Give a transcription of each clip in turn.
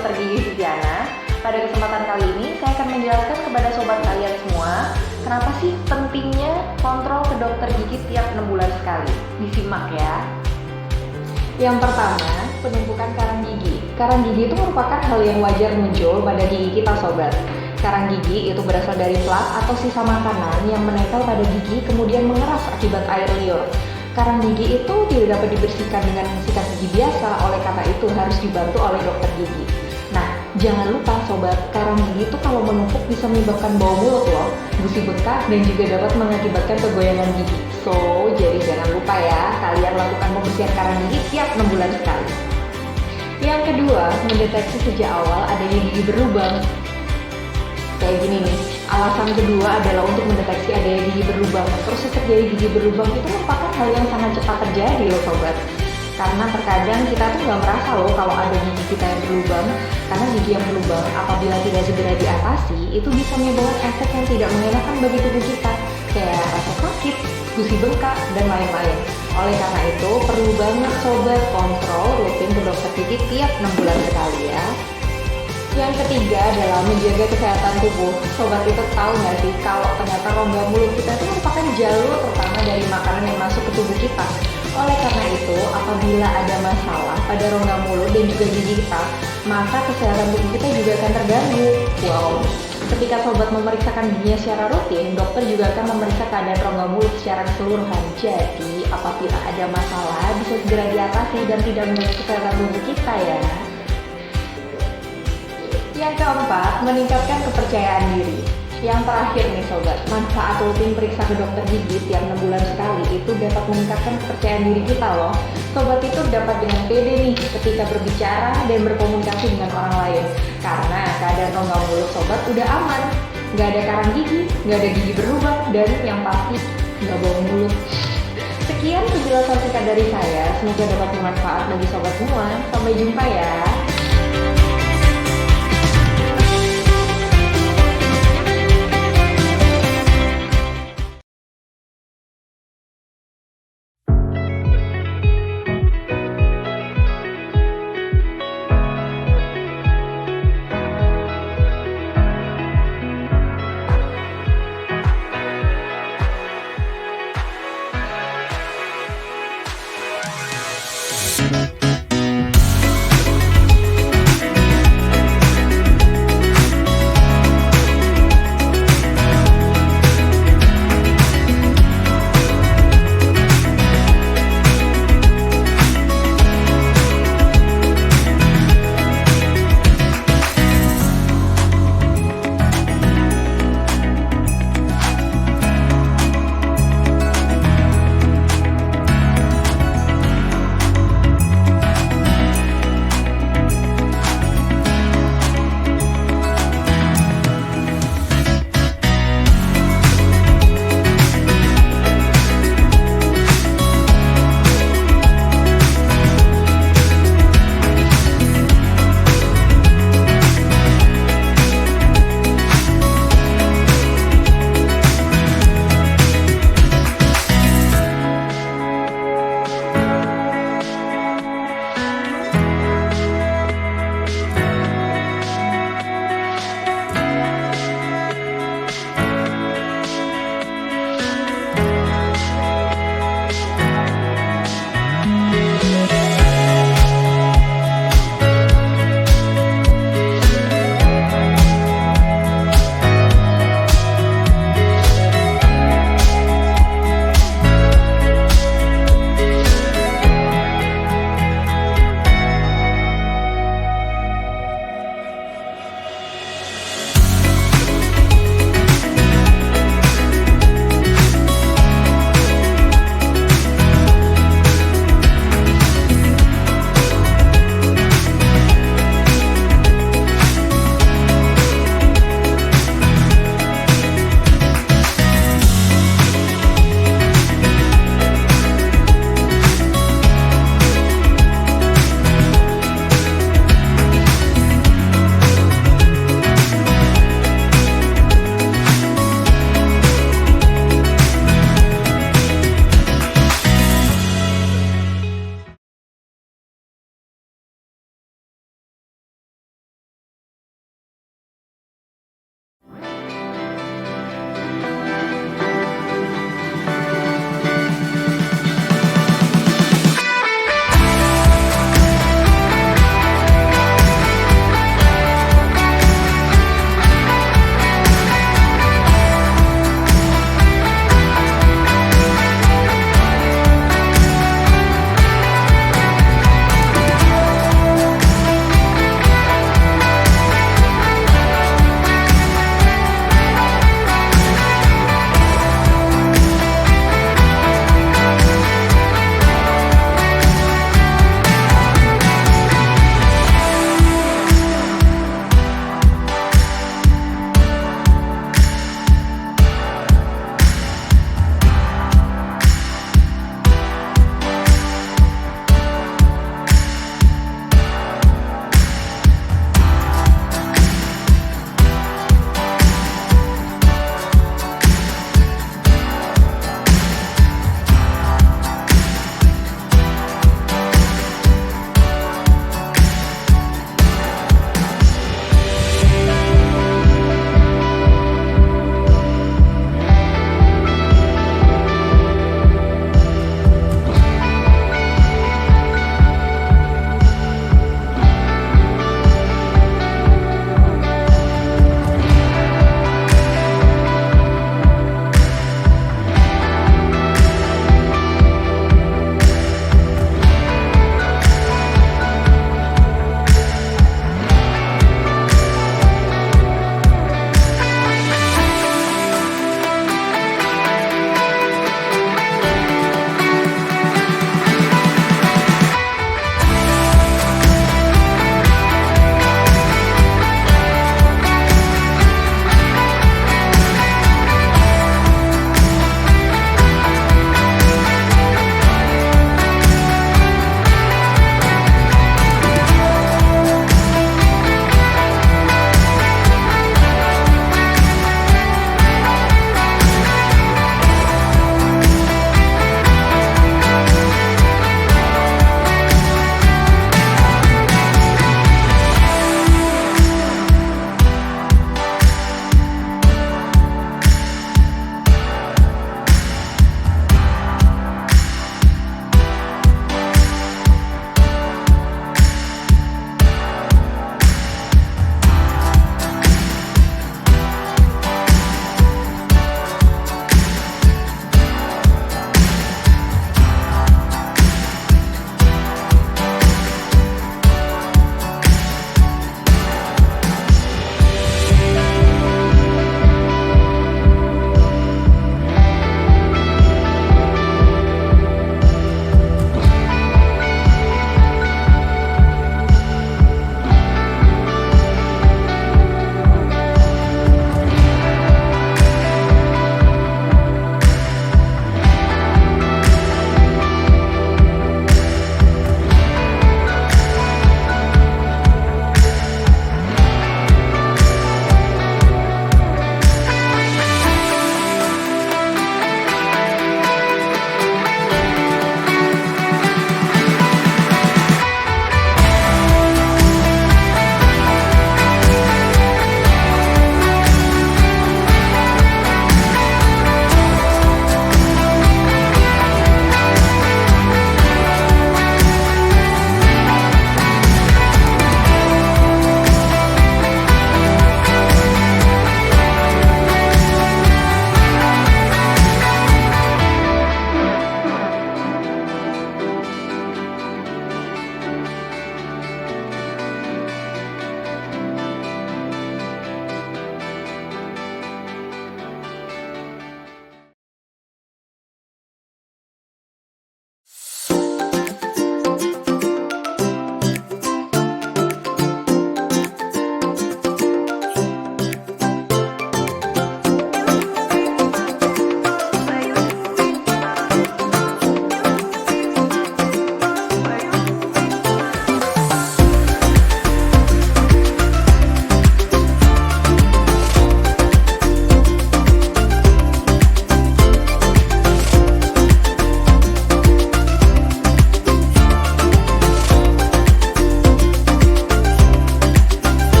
Dokter Gigi Viviana. Pada kesempatan kali ini, saya akan menjelaskan kepada sobat kalian semua, kenapa sih pentingnya kontrol ke dokter gigi tiap 6 bulan sekali. Disimak ya. Yang pertama, penumpukan karang gigi. Karang gigi itu merupakan hal yang wajar muncul pada gigi kita sobat. Karang gigi itu berasal dari plak atau sisa makanan yang menempel pada gigi kemudian mengeras akibat air liur. Karang gigi itu tidak dapat dibersihkan dengan sikat gigi biasa, oleh karena itu harus dibantu oleh dokter gigi. Nah, jangan lupa sobat, karang gigi itu kalau menumpuk bisa menyebabkan bau mulut loh, gusi bengkak, dan juga dapat mengakibatkan kegoyangan gigi. So, jadi jangan lupa ya, kalian lakukan pembersihan karang gigi tiap 6 bulan sekali. Yang kedua, mendeteksi sejak awal adanya gigi berlubang. Kayak gini nih, alasan kedua adalah untuk mendeteksi adanya gigi berlubang. Proses terjadi gigi berlubang itu merupakan hal yang sangat cepat terjadi loh sobat. Karena terkadang kita tuh nggak merasa loh kalau ada gigi kita yang berlubang. Karena gigi yang berlubang apabila tidak segera diatasi, itu bisa menyebabkan efek yang tidak mengenakan bagi tubuh kita. Kayak rasa sakit, gusi bengkak, dan lain-lain. Oleh karena itu, perlu banget sobat kontrol rutin ke dokter gigi tiap 6 bulan sekali ya. Yang ketiga adalah menjaga kesehatan tubuh. Sobat itu tahu nggak sih kalau ternyata rongga mulut kita itu merupakan jalur pertama dari makanan yang masuk ke tubuh kita. Oleh karena itu, apabila ada masalah pada rongga mulut dan juga gigi kita, maka kesehatan tubuh kita juga akan terganggu. Wow. Ketika sobat memeriksakan giginya secara rutin, dokter juga akan memeriksa keadaan rongga mulut secara keseluruhan. Jadi, apabila ada masalah bisa segera diatasi dan tidak mengganggu kesehatan tubuh kita ya. Yang keempat, meningkatkan kepercayaan diri. Yang terakhir nih sobat, manfaat rutin periksa ke dokter gigi tiap 6 bulan sekali itu dapat meningkatkan kepercayaan diri kita loh. Sobat itu dapat dengan pede nih ketika berbicara dan berkomunikasi dengan orang lain. Karena keadaan rongga mulut sobat udah aman. Gak ada karang gigi, gak ada gigi berlubang, dan yang pasti gak bau mulut. Sekian penjelasan singkat dari saya, semoga dapat bermanfaat bagi sobat semua. Sampai jumpa ya.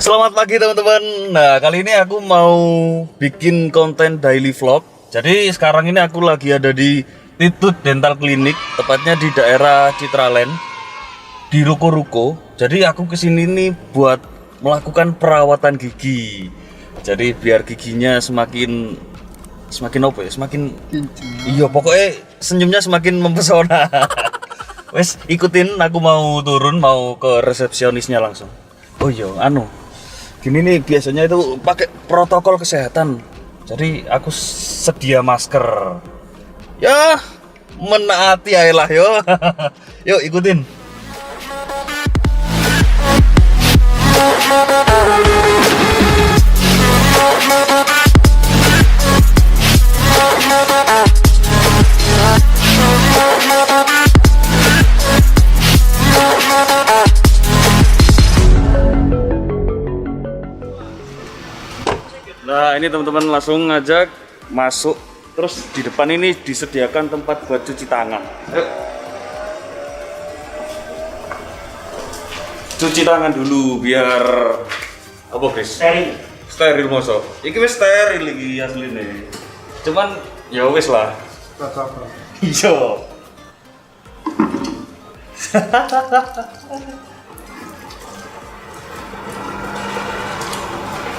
Selamat pagi teman-teman. Nah, kali ini aku mau bikin konten daily vlog. Jadi sekarang ini aku lagi ada di Titut Dental Clinic, tepatnya di daerah Citraland, di ruko-ruko. Jadi aku kesini nih buat melakukan perawatan gigi. Jadi biar giginya semakin apa ya? Semakin iya, pokoknya senyumnya semakin mempesona. Wes, ikutin, aku mau turun, mau ke resepsionisnya langsung. Oh iya, gini nih biasanya itu pakai protokol kesehatan. Jadi aku sedia masker. Ya, menaati aja lah yo. Yuk ikutin. Nah, ini teman-teman langsung ngajak masuk. Terus di depan ini disediakan tempat buat cuci tangan. Ayo. Cuci tangan dulu biar apa, Chris? Steril mosok. Iki wis steril iki asline. Cuman ya wis lah. Iya.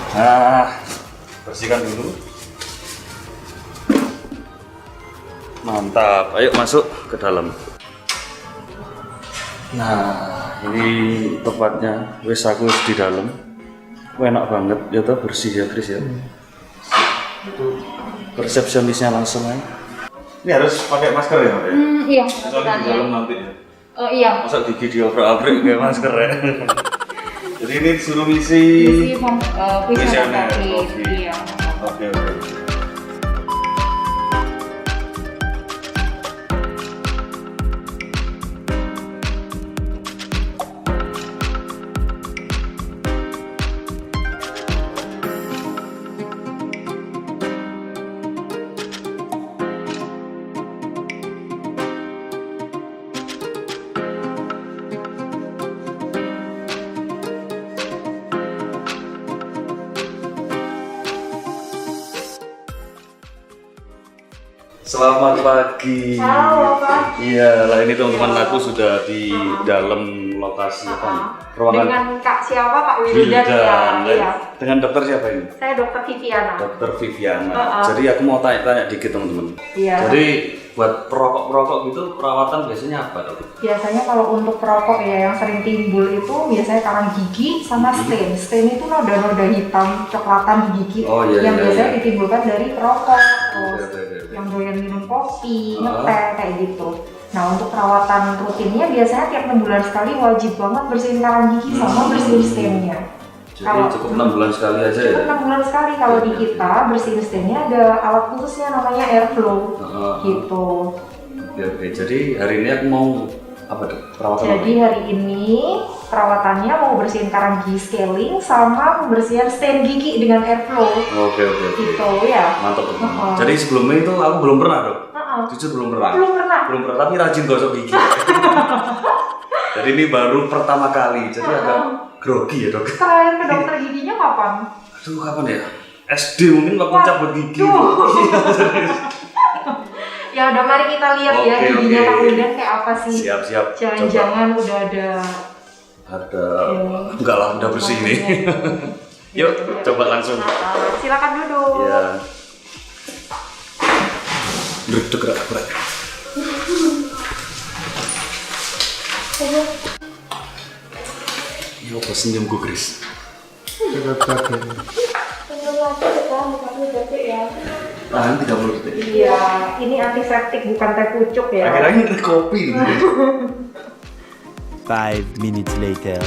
Nah, bersihkan dulu. Mantap, ayo masuk ke dalam. Nah, ini tempatnya. Wes aku di dalam. Enak banget, ya tuh bersih ya, Chris ya. Itu resepsionisnya langsung aja. Ini harus pakai masker ya, Mbak? Iya. Soalnya di dalam nanti ya. Oh iya. Masa gigi diobrak-abrik kayak masker ya. Jadi ini disuruh ngisi kuesioner. Iya. Oke. Selamat pagi. Halo, Pak. Iya, lah ini teman-teman aku sudah di dalam lokasi ruangan Dengan Kak siapa? Kak Wildan ya. Iya. Dengan dokter siapa ini? Saya Dokter Viviana. Dokter Viviana. Jadi aku mau tanya-tanya dikit teman-teman. Iya. Jadi buat perokok gitu perawatan biasanya apa, Dok? Biasanya kalau untuk perokok ya yang sering timbul itu biasanya karang gigi sama stain. Stain itu noda-noda hitam coklatan di gigi yang biasanya ditimbulkan dari perokok. Terus yang doyan minum kopi, ngeteh kayak gitu. Nah, untuk perawatan rutinnya biasanya tiap 6 bulan sekali wajib banget bersihin karang gigi sama bersihin stainnya. Jadi Kalau cukup 6 bulan sekali aja ya? Cukup 6 bulan sekali. Kalau di kita bersihin stainnya ada alat khususnya namanya airflow gitu. Oke. Jadi hari ini aku mau apa tuh? Perawatan Jadi hari ini perawatannya mau bersihin karang gigi scaling sama pembersihan stain gigi dengan airflow. Oke. Gitu ya. Mantap. Jadi sebelumnya itu aku belum pernah, Dok. Jujur belum pernah. Belum pernah. Tapi rajin gosok gigi. Jadi ini baru pertama kali. Jadi agak grogi ya, Dok. Terakhir ke dokter giginya kapan? Aduh, kapan ya? SD mungkin waktu cabut gigi. Ya udah, mari kita lihat ya giginya Kak Wildan kayak apa sih. Siap. Jangan-jangan udah ada enggak lah, udah bersih ini. Yuk, coba langsung. Silakan duduk. Ya. Duduk gerak. Ini apa senyum gue, Chris? Senyum lagi ya. Tahan 30 detik. Iya, ini antiseptik bukan teh pucuk ya. Akhir-akhir kopi. 5 minutes later.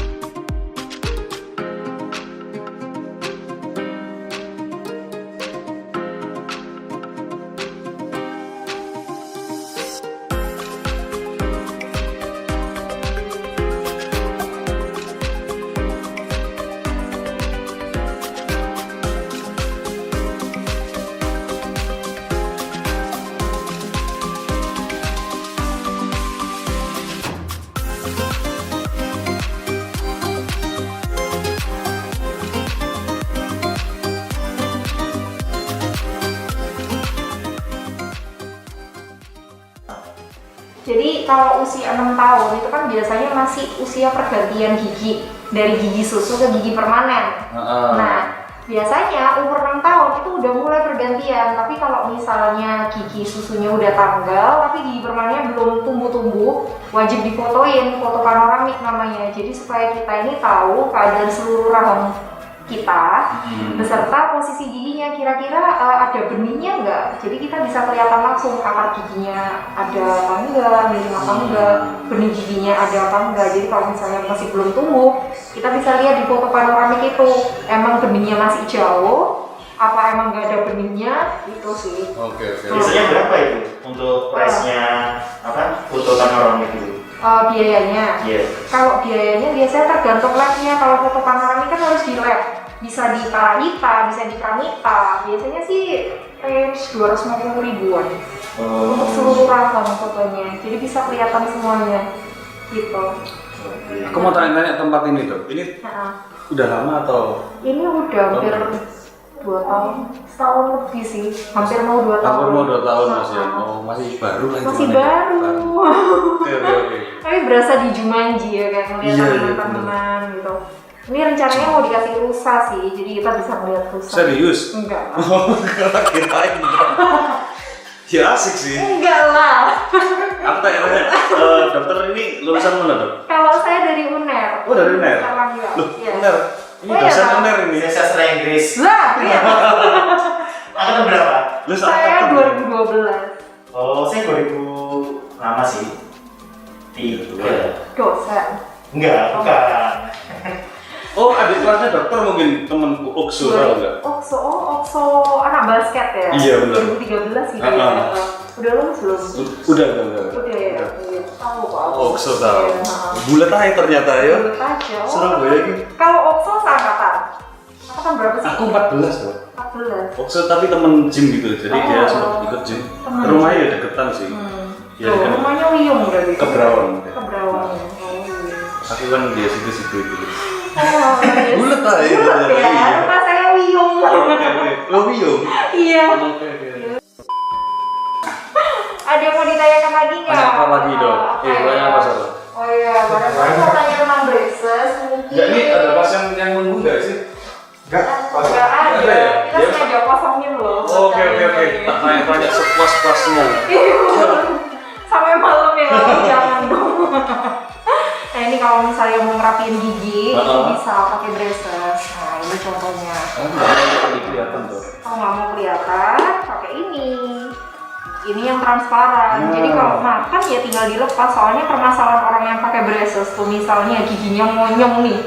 Jadi kalau usia 6 tahun itu kan biasanya masih usia pergantian gigi dari gigi susu ke gigi permanen. Nah, biasanya umur 6 tahun itu udah mulai pergantian. Tapi kalau misalnya gigi susunya udah tanggal tapi gigi permanennya belum tumbuh-tumbuh, wajib difotoin, foto panoramik namanya. Jadi supaya kita ini tahu keadaan seluruh rahang kita beserta posisi giginya, kira-kira ada benihnya nggak, jadi kita bisa kelihatan langsung akar giginya ada apa enggak, miring apa enggak, benih giginya ada apa enggak. Jadi kalau misalnya masih belum tumbuh, kita bisa lihat di foto panoramik itu emang benihnya masih jauh apa emang nggak ada benihnya, itu sih. Oke. Biasanya berapa itu untuk price-nya apa foto panoramik itu? Biayanya. Kalau biayanya biasanya tergantung labnya. Kalau foto panoramik kan harus di lab, bisa di Parahita, bisa di Pramita. Biasanya sih range 250 ribuan untuk seluruh rahang fotonya. Jadi bisa kelihatan semuanya gitu. Aku mau tanya-tanya tempat ini dok. Ini udah lama atau? Ini udah hampir 2 tahun, setahun lebih sih. Hampir mau 2 tahun. Hampir mau 2 tahun Mas ya. Oh, masih baru lah. Masih baru. Oke. Tapi berasa di Jumanji ya kan, melihat teman-teman gitu. Ini rencananya mau dikasih rusa sih, jadi kita bisa melihat rusa. Serius? Enggak. Oh, kirain. Ya asik sih. Enggak lah. Aku tanya, dokter ini lulusan mana dok? Kalau saya dari UNER. Oh dari UNER? Loh, Iya. UNER? Ini Oh, iya, dosen Kak. UNER ini? Saya sastra Inggris. Lah, iya. Angkatan berapa? Lu Saya 2012. Oh, saya 2000 lama sih. 3. Dosen. Enggak, bukan. Oh adik kelasnya dokter mungkin temanku Oksu tau nggak? Okso anak basket ya? Iya, benar. 2013 gitu ya. Udah lulus belum? Udah. Udah ya. Tahu kok. Oksu tahu. Iya. Bulat aja ternyata ya. Bulat aja. Surabaya gitu. Kalau Okso seangkatan? Angkatan berapa sih? Aku 14 loh. 14. Oksu tapi temen gym gitu, jadi dia Oh. sempat ikut gym. Temen. Rumahnya ya deketan sih. Ya, Loh, kan. rumahnya Wiyung berarti? Keberawang. Keberawang. Oh iya. Aku kan dia situ itu. Oh, iya. Bulat aja. Bulat ya, Iya. rumah saya Wiyung. Oke. Lo Wiyung? Iya. Oke. Ada yang mau ditanyakan lagi nggak? Tanya apa lagi dok? Apa Tanya ya? apa salah? Oh iya, barangkali mau tanya tentang braces mungkin. Ya ini ada pasien yang nunggu nggak sih? Nggak Nggak ada. ada ya? Kita Dia- sengaja kosongin loh. Oke. Tak tanya sepuas-puasnya. Iya. Sampai malam ya, jangan dong. Nah ini kalau misalnya mau ngerapiin gigi, itu bisa pakai braces. Nah ini contohnya. Oh nggak ada kelihatan tuh. Kalau nggak mau kelihatan, pakai ini. Ini yang transparan. Jadi kalau makan ya tinggal dilepas. Soalnya permasalahan orang yang pakai braces tuh misalnya giginya monyong nih.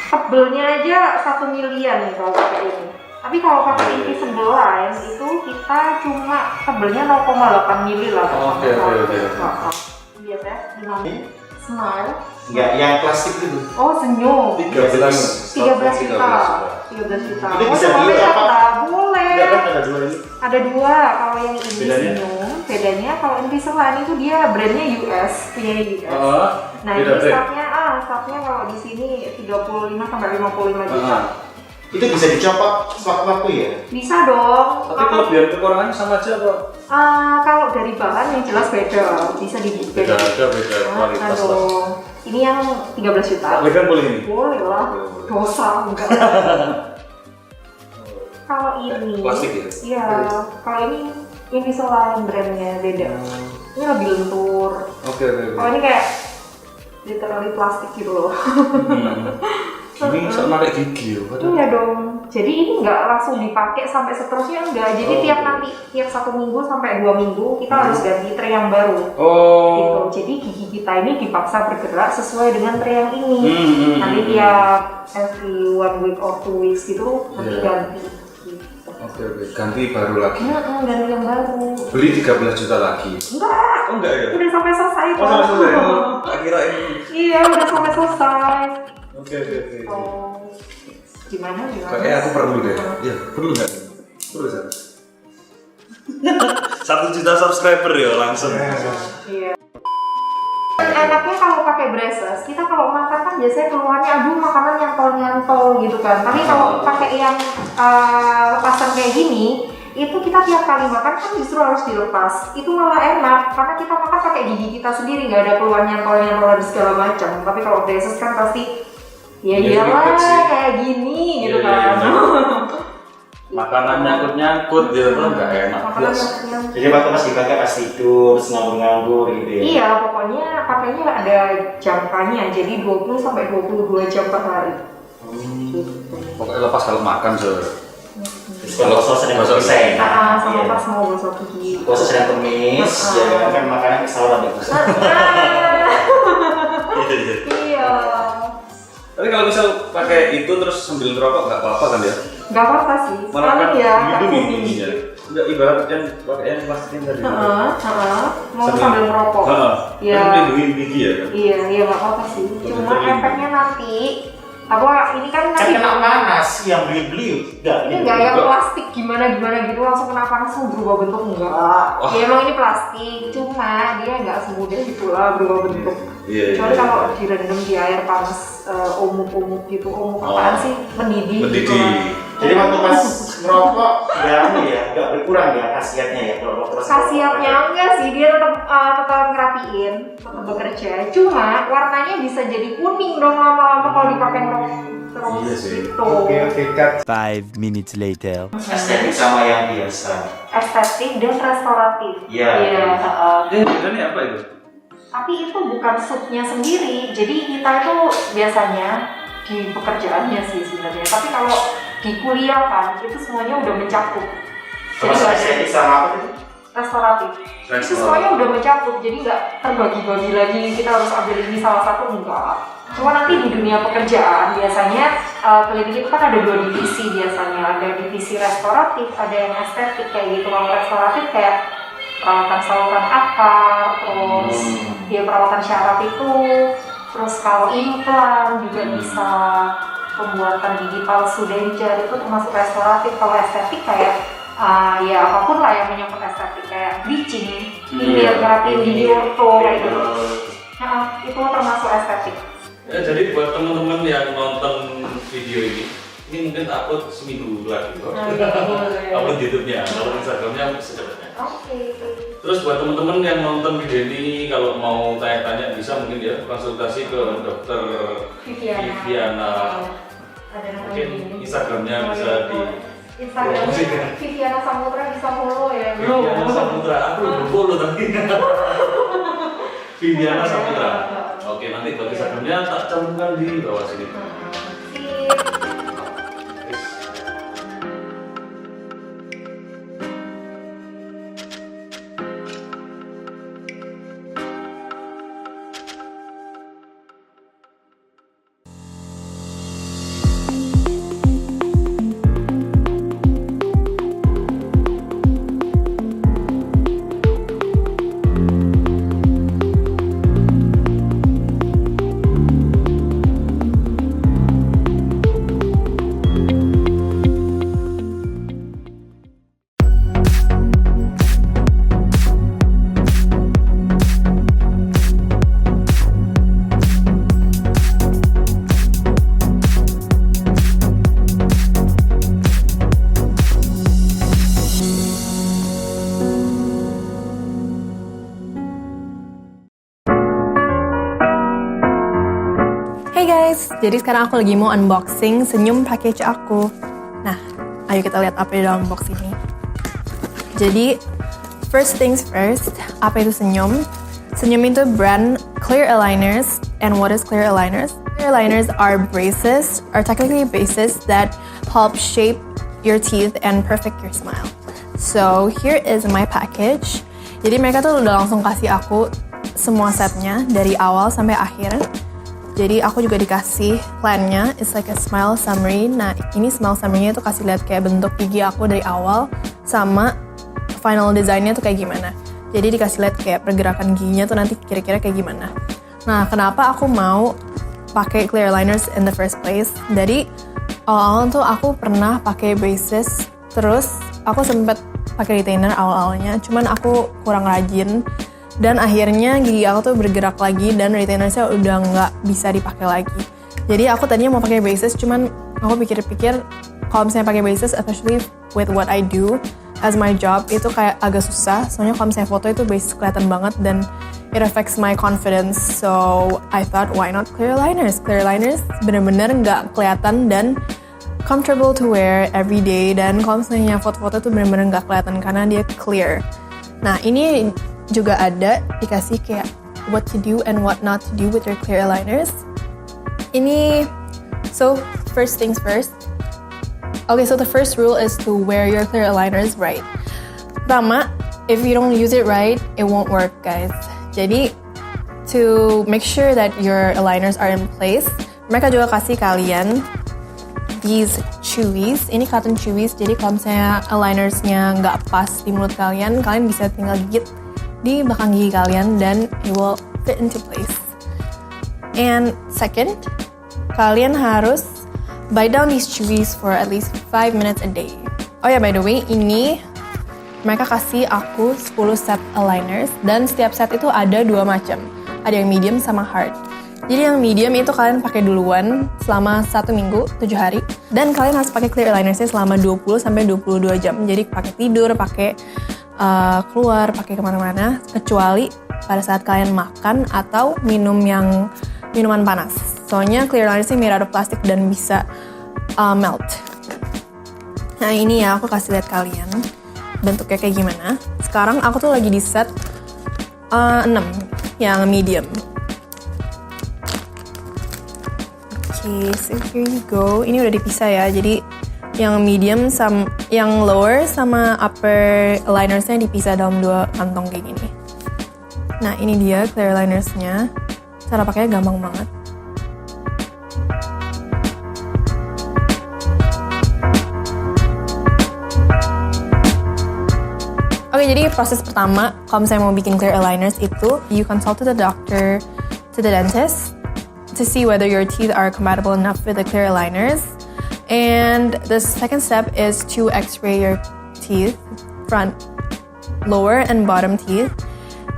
Tebelnya aja 1 milian nih kalau pakai ini. Tapi kalau pakai Invisalign itu kita cuma tebelnya 0,8 mili lah. Oke. Biasanya gimana? Smile. Enggak, yang plastik itu. Oh senyum. 13 13 juta. 13 juta. Itu bisa coba beli lihat apa? lah, boleh. Enggak kan ada 2 ini. Ada 2, kalau yang ini Bedanya? senyum, bedanya kalau Invisalign itu dia brandnya US, punya US. Nah ini stoknya kalau di sini 35 sampai 55 juta. Itu bisa dicopot sewaktu-waktu ya? Bisa dong. Tapi kelebihan kekurangannya sama aja kok. Kalau dari bahan yang jelas beda, bisa Beda kualitas lah. dong. Ini yang 13 juta. Lekan boleh ini. Boleh lah. Dosa enggak. Kalau ini Plastik ya? Iya, kalau ini Invisalign brandnya beda. Ini lebih lentur. Oke. Kalau ini kayak literally plastik gitu loh. Ini sama kayak gigi ya. Iya dong. Jadi ini nggak langsung dipakai sampai seterusnya enggak. Jadi tiap 1 minggu sampai 2 minggu kita harus ganti tray yang baru. Gitu. Jadi gigi kita ini dipaksa bergerak sesuai dengan tray yang ini. Nanti tiap every 1 week or 2 weeks gitu nanti ganti. Gitu. Oke. Ganti baru lagi. Ganti yang baru. Beli 13 juta lagi. Enggak. Oh enggak ya? Udah sampai selesai kok. Tak kira ini. Iya, udah sampai selesai. Oke. Oh. Gimana? Kayaknya aku perlu deh. Iya, perlu nggak? Perlu kan? 1 juta subscriber ya langsung. Iya. Enaknya kalau pakai braces, kita kalau makan kan biasanya keluarnya aduh makanan nyantol gitu kan. Tapi kalau pakai yang lepasan kayak gini, itu kita tiap kali makan kan justru harus dilepas. Itu malah enak karena kita makan pakai gigi kita sendiri, nggak ada keluar nyantol dan segala macam. Tapi kalau braces kan pasti ya iyalah kayak gini gitu kan. Makanan nyangkut gitu kan nggak enak. Jadi waktu pas dipakai pas tidur, terus nganggur-nganggur gitu ya? Iya, pokoknya pakainya ada jangkanya, jadi 20 sampai 22 jam per hari. Pokoknya lepas kalau makan Terus kalau sedang bisa ya? Sama pas mau gosok gigi. Kalau sedang kemis, ya kan makannya kesalahan ya. Iya. Tapi kalau misal pakai itu terus sambil ngerokok nggak apa-apa kan ya? Nggak apa-apa sih. Malah kan ya giginya. Nggak ibarat yang pakai yang plastik tadi. Mau sambil ngerokok. Iya. Kan melindungi gigi ya kan? Iya, nggak apa-apa sih. Cuma efeknya nanti ini kan nanti kena panas yang beli-beli ini enggak yang plastik gimana gitu langsung kena panas berubah bentuk enggak. Ya emang ini plastik, cuma dia enggak semudah itulah berubah bentuk. Kecuali kalau direndam di air panas umuk gitu, apaan sih? Mendidih. Jadi waktu pas ngerokok nggak berkurang ya khasiatnya ya kalau terus. Khasiatnya enggak sih, dia tetap ngerapiin, tetap bekerja. Cuma warnanya bisa jadi kuning dong lama-lama kalau dipakai ngerokok terus. Iya sih. Oke, cut. 5 minutes later. Estetik sama yang biasa. Estetik dan restoratif. Iya. Bedanya apa itu? Tapi itu bukan supnya sendiri. Jadi kita itu biasanya di pekerjaannya sih sebenarnya. Tapi kalau di kuliah kan itu semuanya udah mencakup. Jadi estetik sama apa itu? Restoratif. Itu semuanya udah mencakup. Jadi nggak terbagi-bagi lagi. Kita harus ambil ini salah satu enggak. Cuma nanti di dunia pekerjaan biasanya klinik itu kan ada 2 divisi biasanya. Ada divisi restoratif, ada yang estetik kayak gitu. Kalau restoratif kayak perawatan saluran akar, terus perawatan syaraf itu, terus kalau implan juga bisa, pembuatan gigi palsu denjar itu termasuk restoratif. Kalau estetik kayak ya apapun lah yang menyangkut estetik kayak bleaching, biar ngerapiin gigi orto kayak gitu. Itu termasuk estetik. Ya, jadi buat teman-teman yang nonton video ini mungkin upload seminggu lagi kok. Upload YouTube-nya, kalau Instagram-nya secepatnya. Terus buat teman-teman yang nonton video ini kalau mau tanya-tanya bisa mungkin ya konsultasi ke dokter Viviana. Mungkin Instagram-nya bisa di Instagram Viviana Samutra bisa follow ya. Viviana Samutra, aku belum follow tadi. Viviana Samutra. Oke, nanti bagi Instagram-nya tak cantumkan di bawah sini. Hey guys, jadi sekarang aku lagi mau unboxing Senyum package aku. Nah, ayo kita lihat apa di dalam box ini. Jadi, first things first, apa itu Senyum? Senyum itu brand clear aligners. And what is clear aligners? Clear aligners are braces, are technically braces that help shape your teeth and perfect your smile. So, here is my package. Jadi mereka tuh udah langsung kasih aku semua setnya dari awal sampai akhir. Jadi aku juga dikasih plan-nya, it's like a smile summary. Nah ini smile summary-nya tuh kasih lihat kayak bentuk gigi aku dari awal sama final design-nya tuh kayak gimana. Jadi dikasih lihat kayak pergerakan giginya tuh nanti kira-kira kayak gimana. Nah kenapa aku mau pakai clear aligners in the first place? Dari awal-awal tuh aku pernah pakai braces, terus aku sempet pakai retainer awal-awalnya, cuman aku kurang rajin. Dan akhirnya gigi aku tuh bergerak lagi dan retainersnya udah nggak bisa dipakai lagi. Jadi aku tadinya mau pakai braces, cuman aku pikir-pikir kalau misalnya pakai braces, especially with what I do as my job itu kayak agak susah, soalnya kalau misalnya foto itu basic kelihatan banget dan it affects my confidence. So I thought, why not clear liners? Clear liners bener-bener nggak kelihatan dan comfortable to wear every day, dan kalau misalnya foto-foto tuh bener-bener nggak kelihatan karena dia clear. Nah ini juga ada dikasih kayak what to do and what not to do with your clear liners. Ini, so first things first. Okay, so the first rule is to wear your clear aligners right. Pertama, if you don't use it right, it won't work, guys. Jadi, to make sure that your aligners are in place, mereka juga kasih kalian these chewies. Ini cotton chewies, jadi kalau misalnya alinersnya nggak pas di mulut kalian, kalian bisa tinggal gigit di belakang gigi kalian dan it will fit into place. And second, kalian harus bite down these chewies for at least 5 minutes a day. Oh ya, by the way, ini mereka kasih aku 10 set aligners dan setiap set itu ada 2 macam. Ada yang medium sama hard. Jadi yang medium itu kalian pakai duluan selama 1 minggu, 7 hari. Dan kalian harus pakai clear alinersnya selama 20-22 jam. Jadi pakai tidur, pakai keluar, pakai kemana-mana. Kecuali pada saat kalian makan atau minum yang minuman panas. Soalnya clear liners ini made out of plastik dan bisa melt. Nah ini ya, aku kasih lihat kalian bentuknya kayak gimana. Sekarang aku tuh lagi di set 6 yang medium. Oke, so here you go. Ini udah dipisah ya. Jadi yang medium sama yang lower sama upper linersnya dipisah dalam 2 kantong kayak gini. Nah ini dia clear linersnya. Cara pakainya gampang banget. Oke, jadi proses pertama, kalau misalnya mau bikin clear aligners itu, you consult to the doctor, to the dentist, to see whether your teeth are compatible enough with the clear aligners. And the second step is to x-ray your teeth, front, lower, and bottom teeth.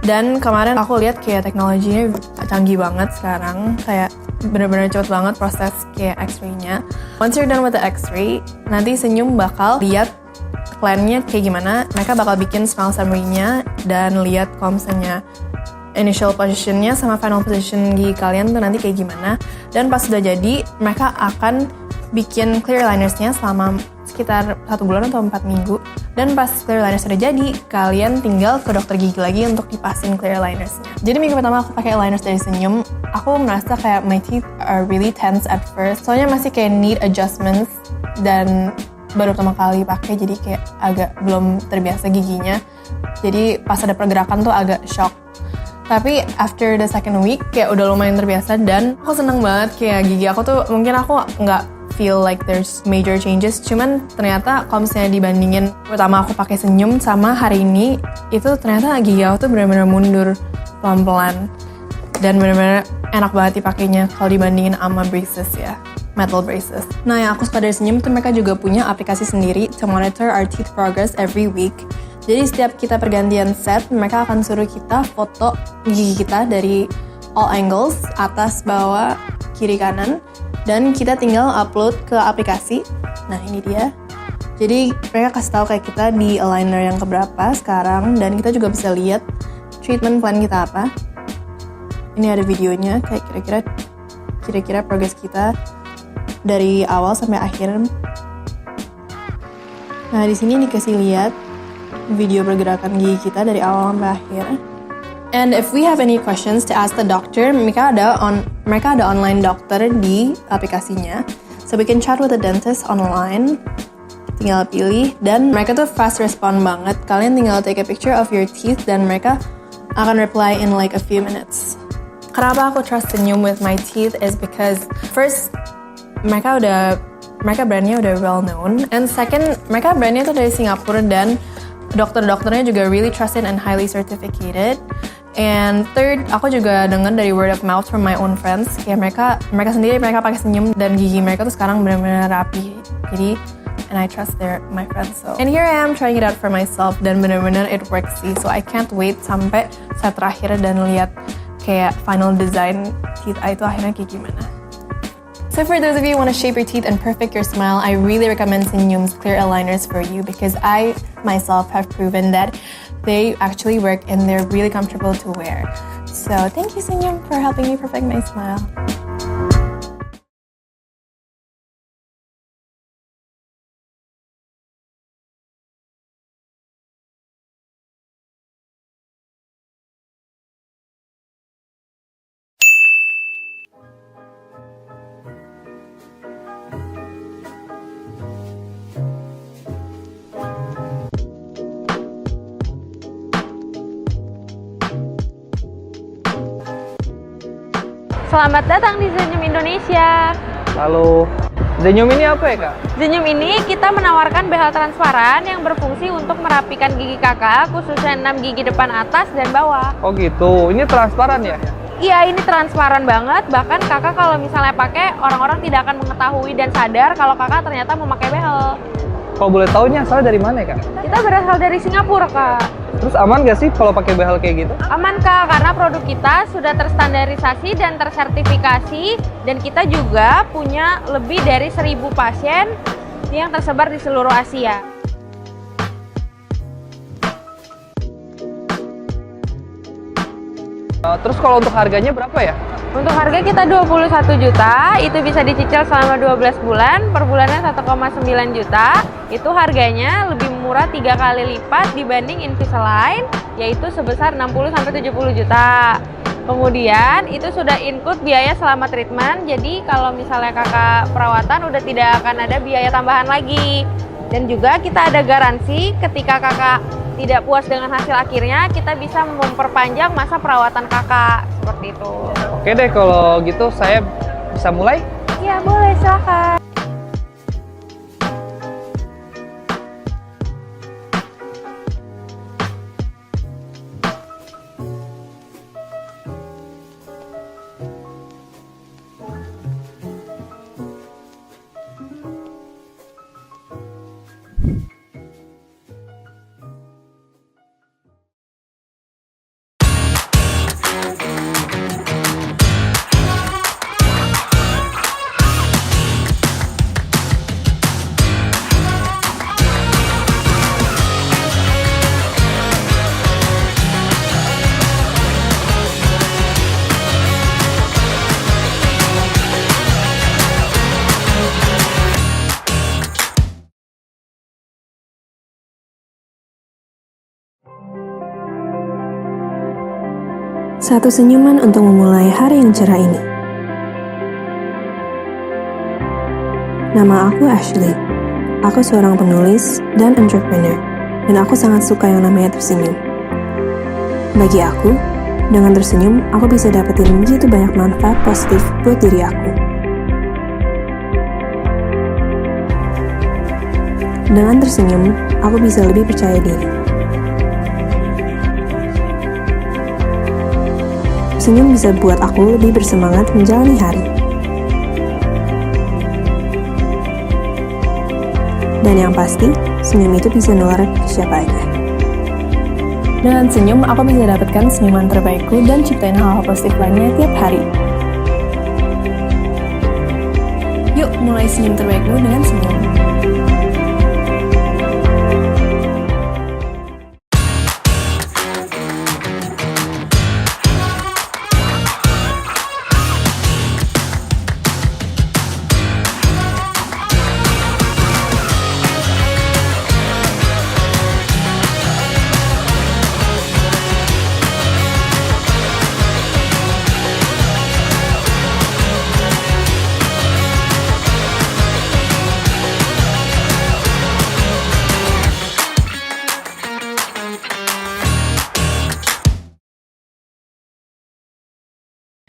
Dan kemarin aku lihat kayak teknologinya canggih banget sekarang, kayak bener-bener cepet banget proses kayak x-ray-nya. Once you're done with the x-ray, nanti Senyum bakal lihat plan-nya kayak gimana. Mereka bakal bikin smile summary-nya dan lihat kalau misalnya initial position-nya sama final position gigi kalian tuh nanti kayak gimana. Dan pas sudah jadi, mereka akan bikin clear liners-nya selama sekitar 1 bulan atau 4 minggu. Dan pas clear liners sudah jadi, kalian tinggal ke dokter gigi lagi untuk dipasin clear liners-nya. Jadi minggu pertama aku pakai liners dari Senyum, aku merasa kayak my teeth are really tense at first. Soalnya masih kayak need adjustments dan baru pertama kali pakai, jadi kayak agak belum terbiasa giginya. Jadi pas ada pergerakan tuh agak shock. Tapi after the second week kayak udah lumayan terbiasa dan aku seneng banget kayak gigi aku tuh mungkin aku nggak feel like there's major changes. Cuman ternyata kalau misalnya dibandingin pertama aku pakai Senyum sama hari ini, itu ternyata gigi aku tuh benar-benar mundur pelan-pelan dan benar-benar enak banget dipakainya kalau dibandingin sama braces ya. Metal braces. Nah yang aku suka dari Senyum tuh mereka juga punya aplikasi sendiri to monitor our teeth progress every week. Jadi setiap kita pergantian set, mereka akan suruh kita foto gigi kita dari all angles, atas, bawah, kiri, kanan. Dan kita tinggal upload ke aplikasi. Nah ini dia. Jadi mereka kasih tahu kayak kita di aligner yang keberapa sekarang. Dan kita juga bisa lihat treatment plan kita apa. Ini ada videonya kayak kira-kira progress kita dari awal sampai akhir. Nah, di sini dikasih lihat video pergerakan gigi kita dari awal sampai akhir. And if we have any questions to ask the doctor, mereka ada online dokter di aplikasinya. So we can chat with the dentist online. Tinggal pilih dan mereka tuh fast respond banget. Kalian tinggal take a picture of your teeth dan mereka akan reply in like a few minutes. Kenapa aku trust Senyum with my teeth is because first mereka brandnya udah well known, and second mereka brandnya tuh dari Singapura dan dokter-dokternya juga really trusted and highly certificated. And third, aku juga dengar dari word of mouth from my own friends, kayak mereka pakai Senyum dan gigi mereka tuh sekarang benar-benar rapi. Jadi and I trust my friends. So and here I am trying it out for myself dan benar-benar it works sih. So I can't wait sampai saat terakhir dan lihat kayak final design teeth itu akhirnya kayak gimana. So for those of you who want to shape your teeth and perfect your smile, I really recommend Senyum's clear aligners for you because I myself have proven that they actually work and they're really comfortable to wear. So thank you, Senyum, for helping me perfect my smile. Selamat datang di Zenyum Indonesia. Halo, Zenyum ini apa ya, Kak? Zenyum ini kita menawarkan behel transparan yang berfungsi untuk merapikan gigi kakak, khususnya 6 gigi depan atas dan bawah. Oh gitu, ini transparan ya? Iya, ini transparan banget. Bahkan kakak kalau misalnya pakai, orang-orang tidak akan mengetahui dan sadar kalau kakak ternyata memakai behel. Kalau boleh tahu ini asalnya dari mana ya, Kak? Kita berasal dari Singapura, Kak. Terus aman gak sih kalau pakai behel kayak gitu? Aman, Kak, karena produk kita sudah terstandarisasi dan tersertifikasi, dan kita juga punya lebih dari 1.000 pasien yang tersebar di seluruh Asia. Terus kalau untuk harganya berapa ya? Untuk harga kita 21 juta, itu bisa dicicil selama 12 bulan, per bulannya 1,9 juta. Itu harganya lebih murah 3 kali lipat dibanding Invisalign, yaitu sebesar 60-70 juta. Kemudian itu sudah include biaya selama treatment, jadi kalau misalnya kakak perawatan udah tidak akan ada biaya tambahan lagi. Dan juga kita ada garansi ketika kakak tidak puas dengan hasil akhirnya, kita bisa memperpanjang masa perawatan kakak, seperti itu. Oke deh, kalau gitu saya bisa mulai? Iya, boleh, silahkan. Satu senyuman untuk memulai hari yang cerah ini. Nama aku Ashley. Aku seorang penulis dan entrepreneur, dan aku sangat suka yang namanya tersenyum. Bagi aku, dengan tersenyum, aku bisa dapetin begitu banyak manfaat positif buat diri aku. Dengan tersenyum, aku bisa lebih percaya diri. Senyum bisa buat aku lebih bersemangat menjalani hari. Dan yang pasti, senyum itu bisa nular ke siapa aja. Dengan senyum, aku bisa dapatkan senyuman terbaikku dan ciptain hal-hal positif lainnya tiap hari. Yuk, mulai senyum terbaikmu dengan senyum.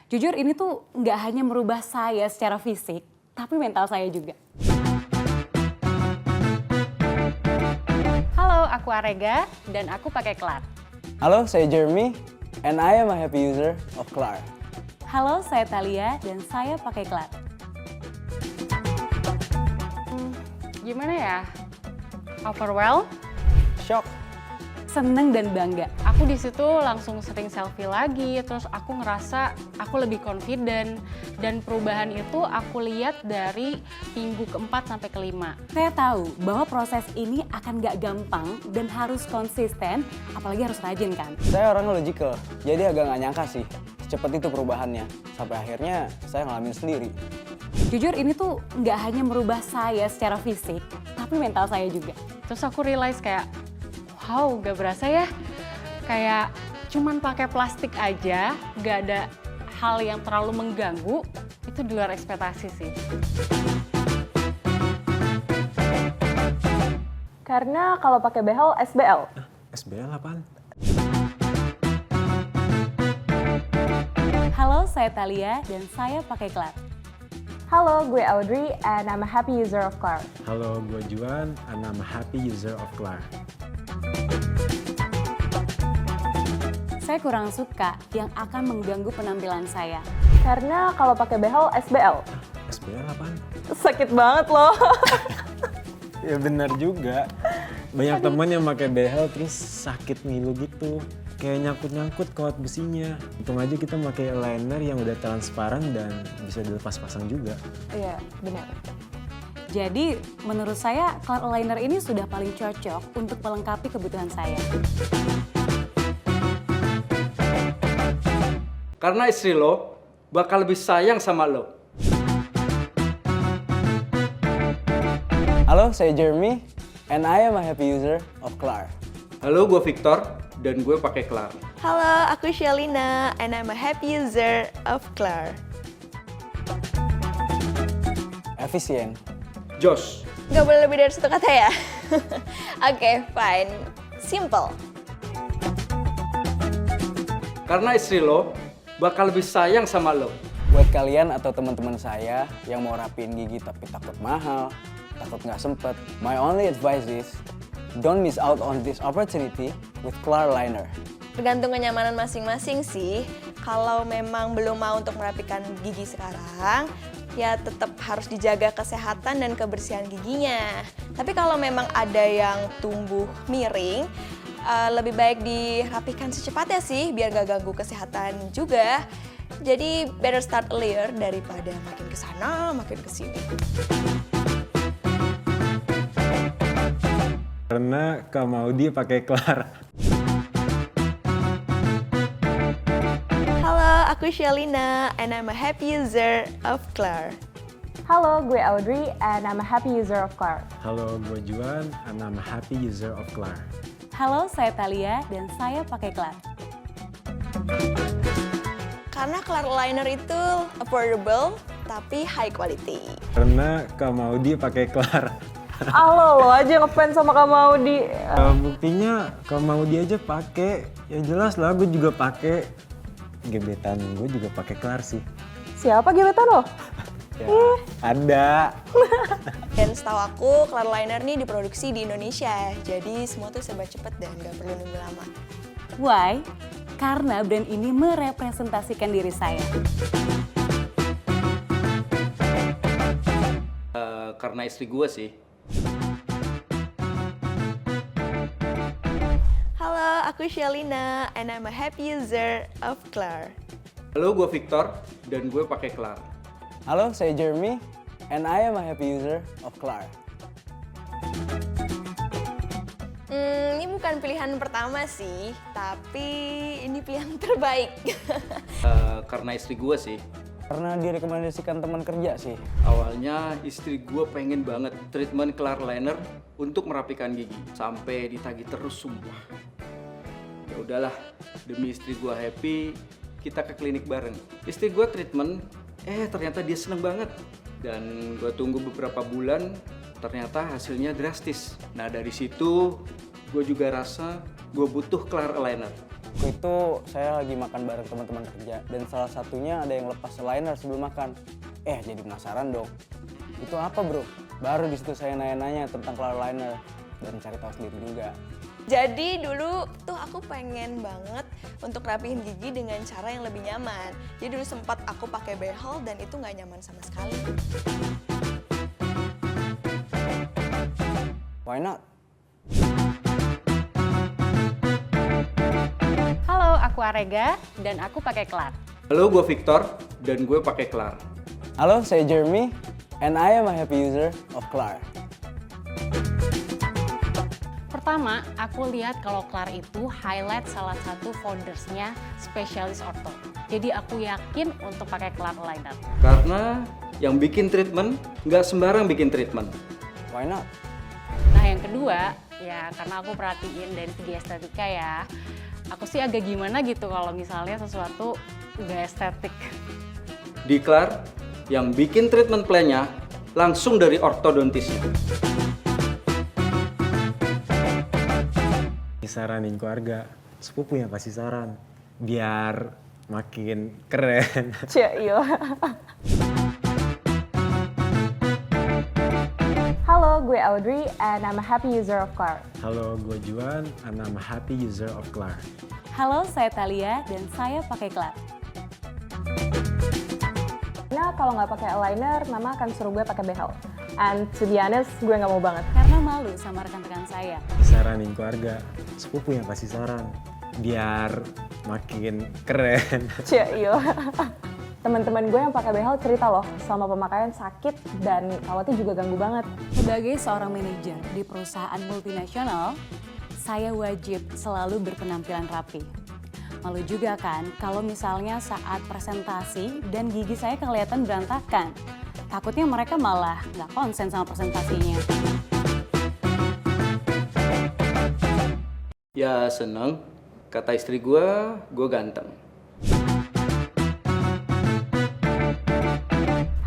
Jujur ini tuh nggak hanya merubah saya secara fisik, tapi mental saya juga. Halo, aku Arega dan aku pakai Klar. Halo, saya Jeremy and I am a happy user of Klar. Halo, saya Thalia dan saya pakai Klar. Gimana ya? Overwhelmed? Shock. seneng dan bangga. Aku di situ langsung sering selfie lagi, terus aku ngerasa aku lebih confident, dan perubahan itu aku lihat dari minggu keempat sampai kelima. Saya tahu bahwa proses ini akan gak gampang dan harus konsisten, apalagi harus rajin kan. Saya orangnya logical, jadi agak nggak nyangka sih secepat itu perubahannya. Sampai akhirnya saya ngalamin sendiri. Jujur ini tuh nggak hanya merubah saya secara fisik, tapi mental saya juga. Terus aku realize kayak, wow, gak berasa ya. Kayak cuman pakai plastik aja, gak ada hal yang terlalu mengganggu, itu di luar ekspektasi sih. Karena kalau pakai behel, SBL. SBL apaan? Halo, saya Thalia dan saya pakai Klar. Halo, gue Audrey and I'm a happy user of Klar. Halo, gue Juan and I'm a happy user of Klar. Saya kurang suka yang akan mengganggu penampilan saya. Karena kalau pakai behel, SBL. SBL apaan? Sakit banget loh. Ya benar juga. Banyak teman yang pakai behel terus sakit ngilu gitu. Kayak nyangkut-nyangkut kawat besinya. Untung aja kita pakai liner yang udah transparan dan bisa dilepas pasang juga. Iya, benar. Jadi, menurut saya, Klar Aligner ini sudah paling cocok untuk melengkapi kebutuhan saya. Karena istri lo bakal lebih sayang sama lo. Halo, saya Jeremy, and I am a happy user of Klar. Halo, gue Victor, dan gue pakai Klar. Halo, aku Shelina, and I'm a happy user of Klar. Efisien. Josh. Gak boleh lebih dari satu kata ya? Oke, fine. Simple. Karena istri lo bakal lebih sayang sama lo. Buat kalian atau teman-teman saya yang mau rapiin gigi tapi takut mahal, takut nggak sempet, my only advice is don't miss out on this opportunity with Klar Liner. Tergantung kenyamanan masing-masing sih. Kalau memang belum mau untuk merapikan gigi sekarang, ya tetap harus dijaga kesehatan dan kebersihan giginya. Tapi kalau memang ada yang tumbuh miring, lebih baik dirapikan secepatnya sih, biar gak ganggu kesehatan juga. Jadi better start earlier daripada makin kesana, makin kesini. Karena Kak Maudi pakai Klar. Halo, aku Shelina, and I'm a happy user of Klar. Halo, gue Audrey and I'm a happy user of Klar. Halo, gue Juan and I'm a happy user of Klar. Halo, saya Thalia dan saya pakai Klar. Karena Klar Liner itu affordable tapi high quality. Karena Kak Maudi pakai Klar. Lo aja ngefans sama Kak Maudi. Buktinya Kak Maudi aja pakai. Ya jelas lah, gue juga pakai. Gebetan gue juga pakai Klar sih. Siapa gebetan lo? Ya, ada. Dan setahu aku, Klar Liner nih diproduksi di Indonesia. Jadi semua tuh serba cepet dan gak perlu nunggu lama. Why? Karena brand ini merepresentasikan diri saya. Karena istri gue sih. Halo, aku Shelina, and I'm a happy user of Klar. Halo, gue Victor, dan gue pakai Klar. Halo, saya Jeremy, and I am a happy user of Klar. Ini bukan pilihan pertama sih, tapi ini pilihan terbaik. Karena istri gue sih. Karena direkomendasikan teman kerja sih. Awalnya istri gue pengen banget treatment Klar Liner untuk merapikan gigi. Sampai ditagih terus sumpah. Ya udahlah, demi istri gue happy, kita ke klinik bareng. Istri gue treatment, ternyata dia seneng banget. Dan gue tunggu beberapa bulan, ternyata hasilnya drastis. Nah dari situ, gue juga rasa gue butuh Klar Liner. Waktu itu saya lagi makan bareng teman-teman kerja dan salah satunya ada yang lepas liner sebelum makan. Jadi penasaran dong. Itu apa bro? Baru di situ saya nanya-nanya tentang Klar Liner dan cari tahu sendiri juga. Jadi dulu tuh aku pengen banget untuk rapihin gigi dengan cara yang lebih nyaman. Jadi dulu sempat aku pakai behel dan itu nggak nyaman sama sekali. Why not? aku Arega dan aku pakai Klar. Halo, gue Victor dan gue pakai Klar. Halo, saya Jeremy and I am a happy user of Klar. Pertama, aku lihat kalau Klar itu highlight salah satu foundersnya spesialis orto. Jadi aku yakin untuk pakai Klar liner. Karena yang bikin treatment nggak sembarang bikin treatment. Why not? Nah yang kedua, ya karena aku perhatiin dari segi estetika ya. Aku sih agak gimana gitu kalau misalnya sesuatu nggak estetik. Di Klar, yang bikin treatment plan-nya langsung dari ortodontisnya. Saranin keluarga, sepupu yang kasih saran biar makin keren. Iya. Halo, gue Audrey and I'm a happy user of Klar. Halo, gue Juan and I'm a happy user of Klar. Halo, saya Thalia dan saya pakai Klar. Nah, kalau nggak pakai eyeliner, mama akan suruh gue pakai behel. And to be honest, gue nggak mau banget. Karena malu sama rekan-rekan saya. Saranin keluarga, sepupu yang kasih saran biar makin keren. Iya. Teman-teman gue yang pakai behel cerita loh, selama pemakaian sakit dan kawatnya juga ganggu banget. Sebagai seorang manajer di perusahaan multinasional, saya wajib selalu berpenampilan rapi. Malu juga kan kalau misalnya saat presentasi dan gigi saya kelihatan berantakan. Takutnya mereka malah nggak konsen sama presentasinya. Ya seneng, kata istri gue ganteng.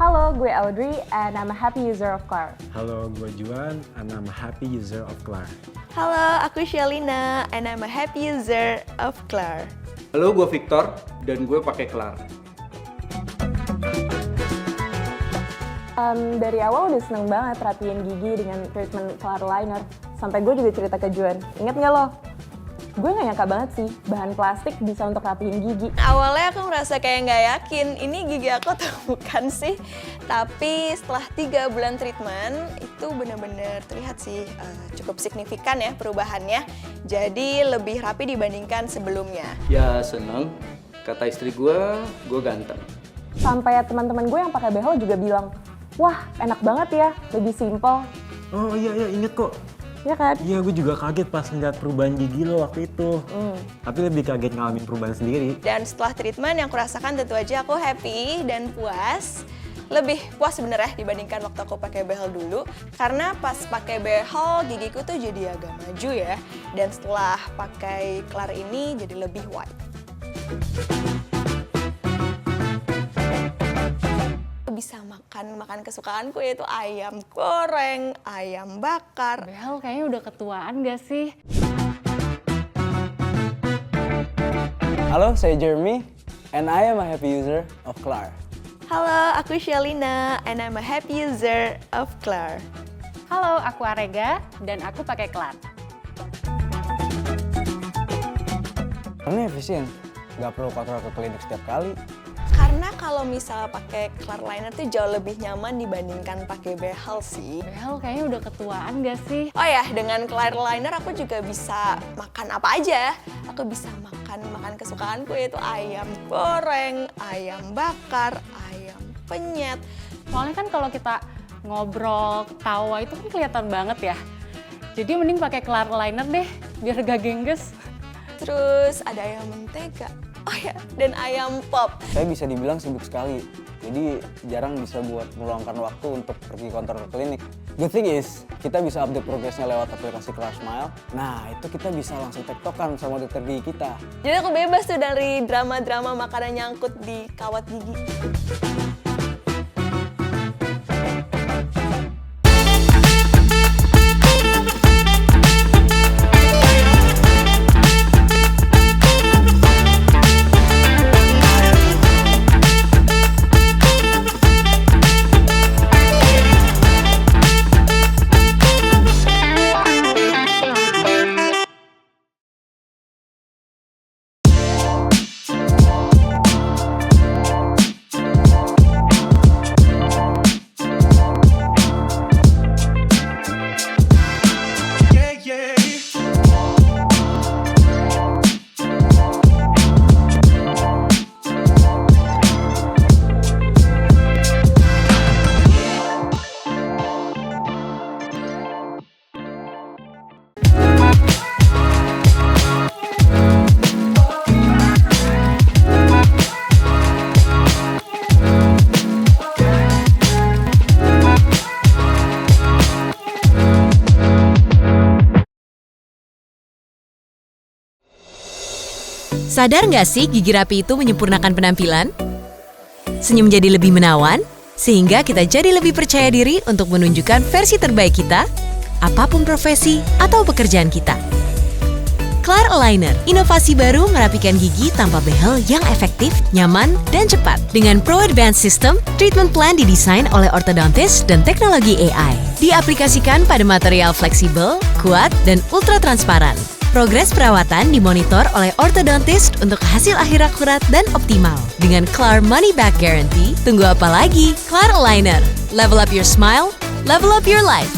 Halo, gue Audrey and I'm a happy user of Klar. Halo, gue Juan and I'm a happy user of Klar. Halo, aku Shalina and I'm a happy user of Klar. Halo, gue Victor dan gue pakai Klar. Dari awal udah seneng banget rapiin gigi dengan treatment Klar liner. Sampai gue juga cerita ke Juan. Ingat nggak lo? Gue nggak nyangka banget sih bahan plastik bisa untuk rapiin gigi. Awalnya aku ngerasa kayak nggak yakin ini gigi aku atau bukan sih. Tapi setelah 3 bulan treatment itu bener-bener terlihat sih cukup signifikan ya perubahannya. Jadi lebih rapi dibandingkan sebelumnya. Ya seneng, kata istri gue ganteng. Sampai teman-teman gue yang pakai behel juga bilang, wah enak banget ya, lebih simple. Oh iya, inget kok. Ya kan? Iya, gue juga kaget pas ngeliat perubahan gigi lo waktu itu. Tapi lebih kaget ngalamin perubahan sendiri. Dan setelah treatment yang kurasakan tentu aja aku happy dan puas. Lebih puas sebenarnya dibandingkan waktu aku pakai behel dulu. Karena pas pakai behel gigiku tuh jadi agak maju ya. Dan setelah pakai Klar ini jadi lebih white. Bisa makan kesukaanku yaitu ayam goreng, ayam bakar. Behel kayaknya udah ketuaan gak sih? Halo, saya Jeremy and I am a happy user of Klar. Halo, aku Shalina and I'm a happy user of Klar. Halo, aku Arega dan aku pakai Klar. Karena efisien, nggak perlu kontrol ke klinik setiap kali. Karena kalau misalnya pakai Klar liner tuh jauh lebih nyaman dibandingkan pakai behel sih. Behel kayaknya udah ketuaan gak sih? Oh ya, dengan Klar liner aku juga bisa makan apa aja. Aku bisa makan kesukaanku yaitu ayam goreng, ayam bakar, ayam penyet. Soalnya kan kalau kita ngobrol, ketawa itu kan kelihatan banget ya. Jadi mending pakai Klar liner deh, biar gak gengges. Terus ada ayam mentega. Oh ya, dan ayam pop. Saya bisa dibilang sibuk sekali, jadi jarang bisa buat meluangkan waktu untuk pergi kantor ke klinik. Good thing is, kita bisa update progresnya lewat aplikasi Klar Smile. Nah, itu kita bisa langsung tektokan sama dokter gigi kita. Jadi aku bebas tuh dari drama-drama makanan nyangkut di kawat gigi. Sadar nggak sih gigi rapi itu menyempurnakan penampilan? Senyum jadi lebih menawan, sehingga kita jadi lebih percaya diri untuk menunjukkan versi terbaik kita, apapun profesi atau pekerjaan kita. Klar Aligner, inovasi baru merapikan gigi tanpa behel yang efektif, nyaman, dan cepat. Dengan Pro Advanced System, treatment plan didesain oleh ortodontis dan teknologi AI. Diaplikasikan pada material fleksibel, kuat, dan ultra transparan. Progres perawatan dimonitor oleh ortodontis untuk hasil akhir akurat dan optimal. Dengan Klar Money Back Guarantee, tunggu apa lagi? Klar Aligner, level up your smile, level up your life.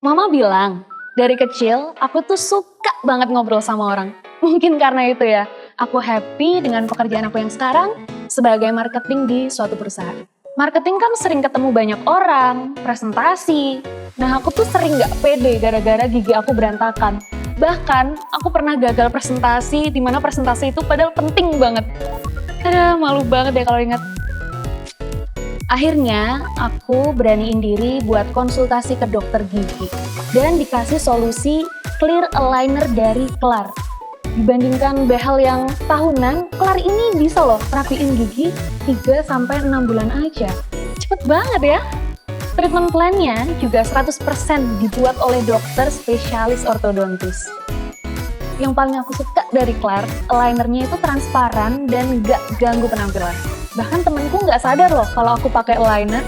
Mama bilang, dari kecil aku tuh suka banget ngobrol sama orang. Mungkin karena itu ya, aku happy dengan pekerjaan aku yang sekarang sebagai marketing di suatu perusahaan. Marketing kan sering ketemu banyak orang, presentasi. Nah aku tuh sering gak pede gara-gara gigi aku berantakan. Bahkan aku pernah gagal presentasi, di mana presentasi itu padahal penting banget. Aduh, malu banget ya kalau ingat. Akhirnya, aku beraniin diri buat konsultasi ke dokter gigi dan dikasih solusi clear aligner dari Klar. Dibandingkan behel yang tahunan, Klar ini bisa loh rapiin gigi 3-6 bulan aja. Cepet banget ya. Treatment plan-nya juga 100% dibuat oleh dokter spesialis ortodontis. Yang paling aku suka dari Klar, alignernya itu transparan dan gak ganggu penampilan. Bahkan temenku nggak sadar loh kalau aku pakai aligner.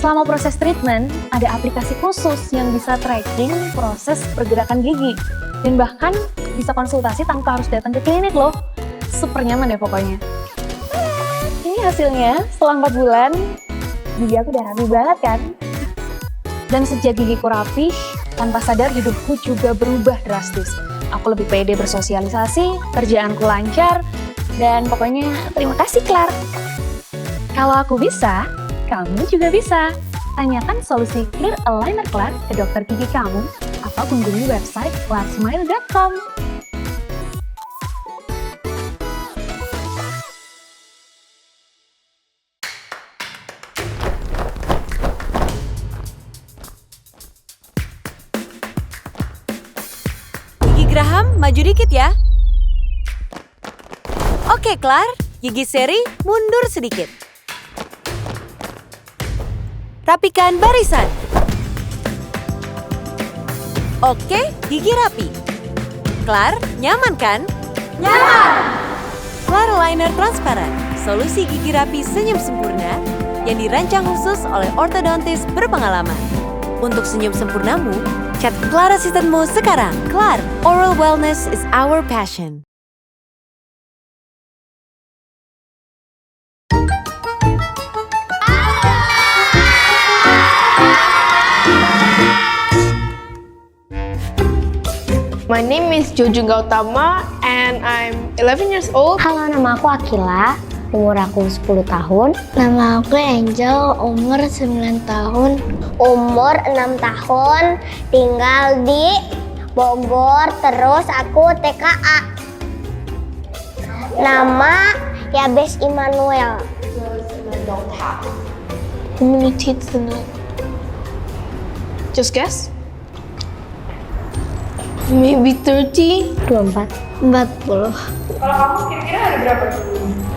Selama proses treatment, ada aplikasi khusus yang bisa tracking proses pergerakan gigi. Dan bahkan bisa konsultasi tanpa harus datang ke klinik loh. Super nyaman deh pokoknya. Ini hasilnya setelah 4 bulan, gigi aku udah rapi banget kan? Dan sejak gigiku rapi, tanpa sadar hidupku juga berubah drastis. Aku lebih pede bersosialisasi, kerjaanku lancar, dan pokoknya terima kasih Klar. Kalau aku bisa, kamu juga bisa. Tanyakan solusi clear aligner Klar ke dokter gigi kamu atau kunjungi website klarsmile.com. Gigi Graham, maju dikit ya. Oke, Klar. Gigi seri, mundur sedikit. Rapikan barisan. Oke, gigi rapi. Klar, nyaman kan? Nyaman! Klar Aligner Transparan, solusi gigi rapi senyum sempurna yang dirancang khusus oleh ortodontis berpengalaman. Untuk senyum sempurnamu, chat Klar asistenmu sekarang. Klar, oral wellness is our passion. My name is Jojo Gautama and I'm 11 years old. Halo, nama aku Akila, umur aku 10 tahun. Nama aku Angel, umur 9 tahun. Umur 6 tahun, tinggal di Bogor, terus aku TKA. Nama Yabes Immanuel. How many teeth in it? Just guess. Maybe 30? 24. 40. Kalau kamu kira-kira ada berapa?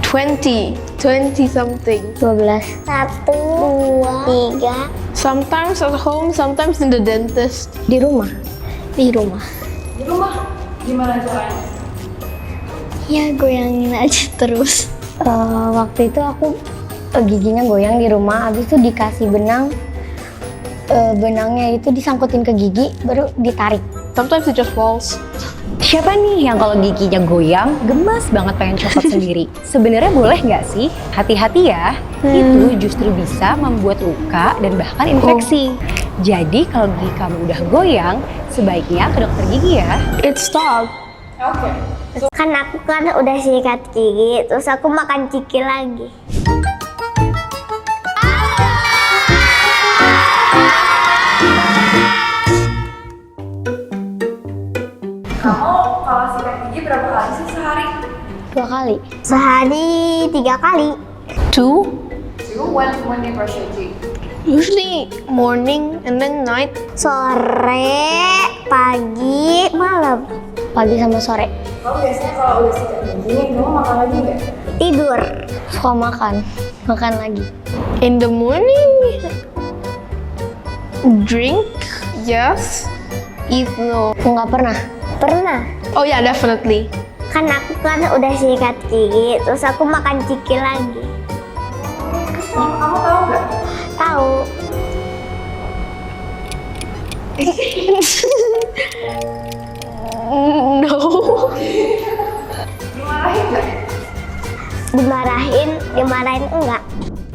20 something. 12. 1, 2, 3. Sometimes at home, sometimes in the dentist. Di rumah. Di rumah. Di rumah gimana caranya? Ya goyangin aja terus. Waktu itu aku giginya goyang di rumah, habis itu dikasih benang. Benangnya itu disangkutin ke gigi, baru ditarik. Sometimes it just falls. Siapa nih yang kalau giginya goyang, gemas banget pengen copot sendiri? Sebenarnya boleh nggak sih? Hati-hati ya, itu justru bisa membuat luka dan bahkan infeksi. Jadi kalau gigi kamu udah goyang, sebaiknya ke dokter gigi ya. It stopped. Oke. Kan aku udah sikat gigi, terus aku makan ciki lagi. Kamu kalau sikat gigi berapa kali sih sehari? 2 kali. Sehari 3 kali. 2? When do you brush your teeth? Usually morning and then night. Sore, pagi, malam. Pagi sama sore. Kamu biasanya kalau udah sikat gigi, kamu makan lagi nggak? Tidur. Suka makan. Makan lagi. In the morning, drink, yes. Eat, no. Nggak pernah. Pernah. Oh yeah, definitely. Kan aku udah sikat gigi, terus aku makan ciki lagi. Kamu tahu nggak? Tahu. No. Dimarahin nggak? Dimarahin enggak.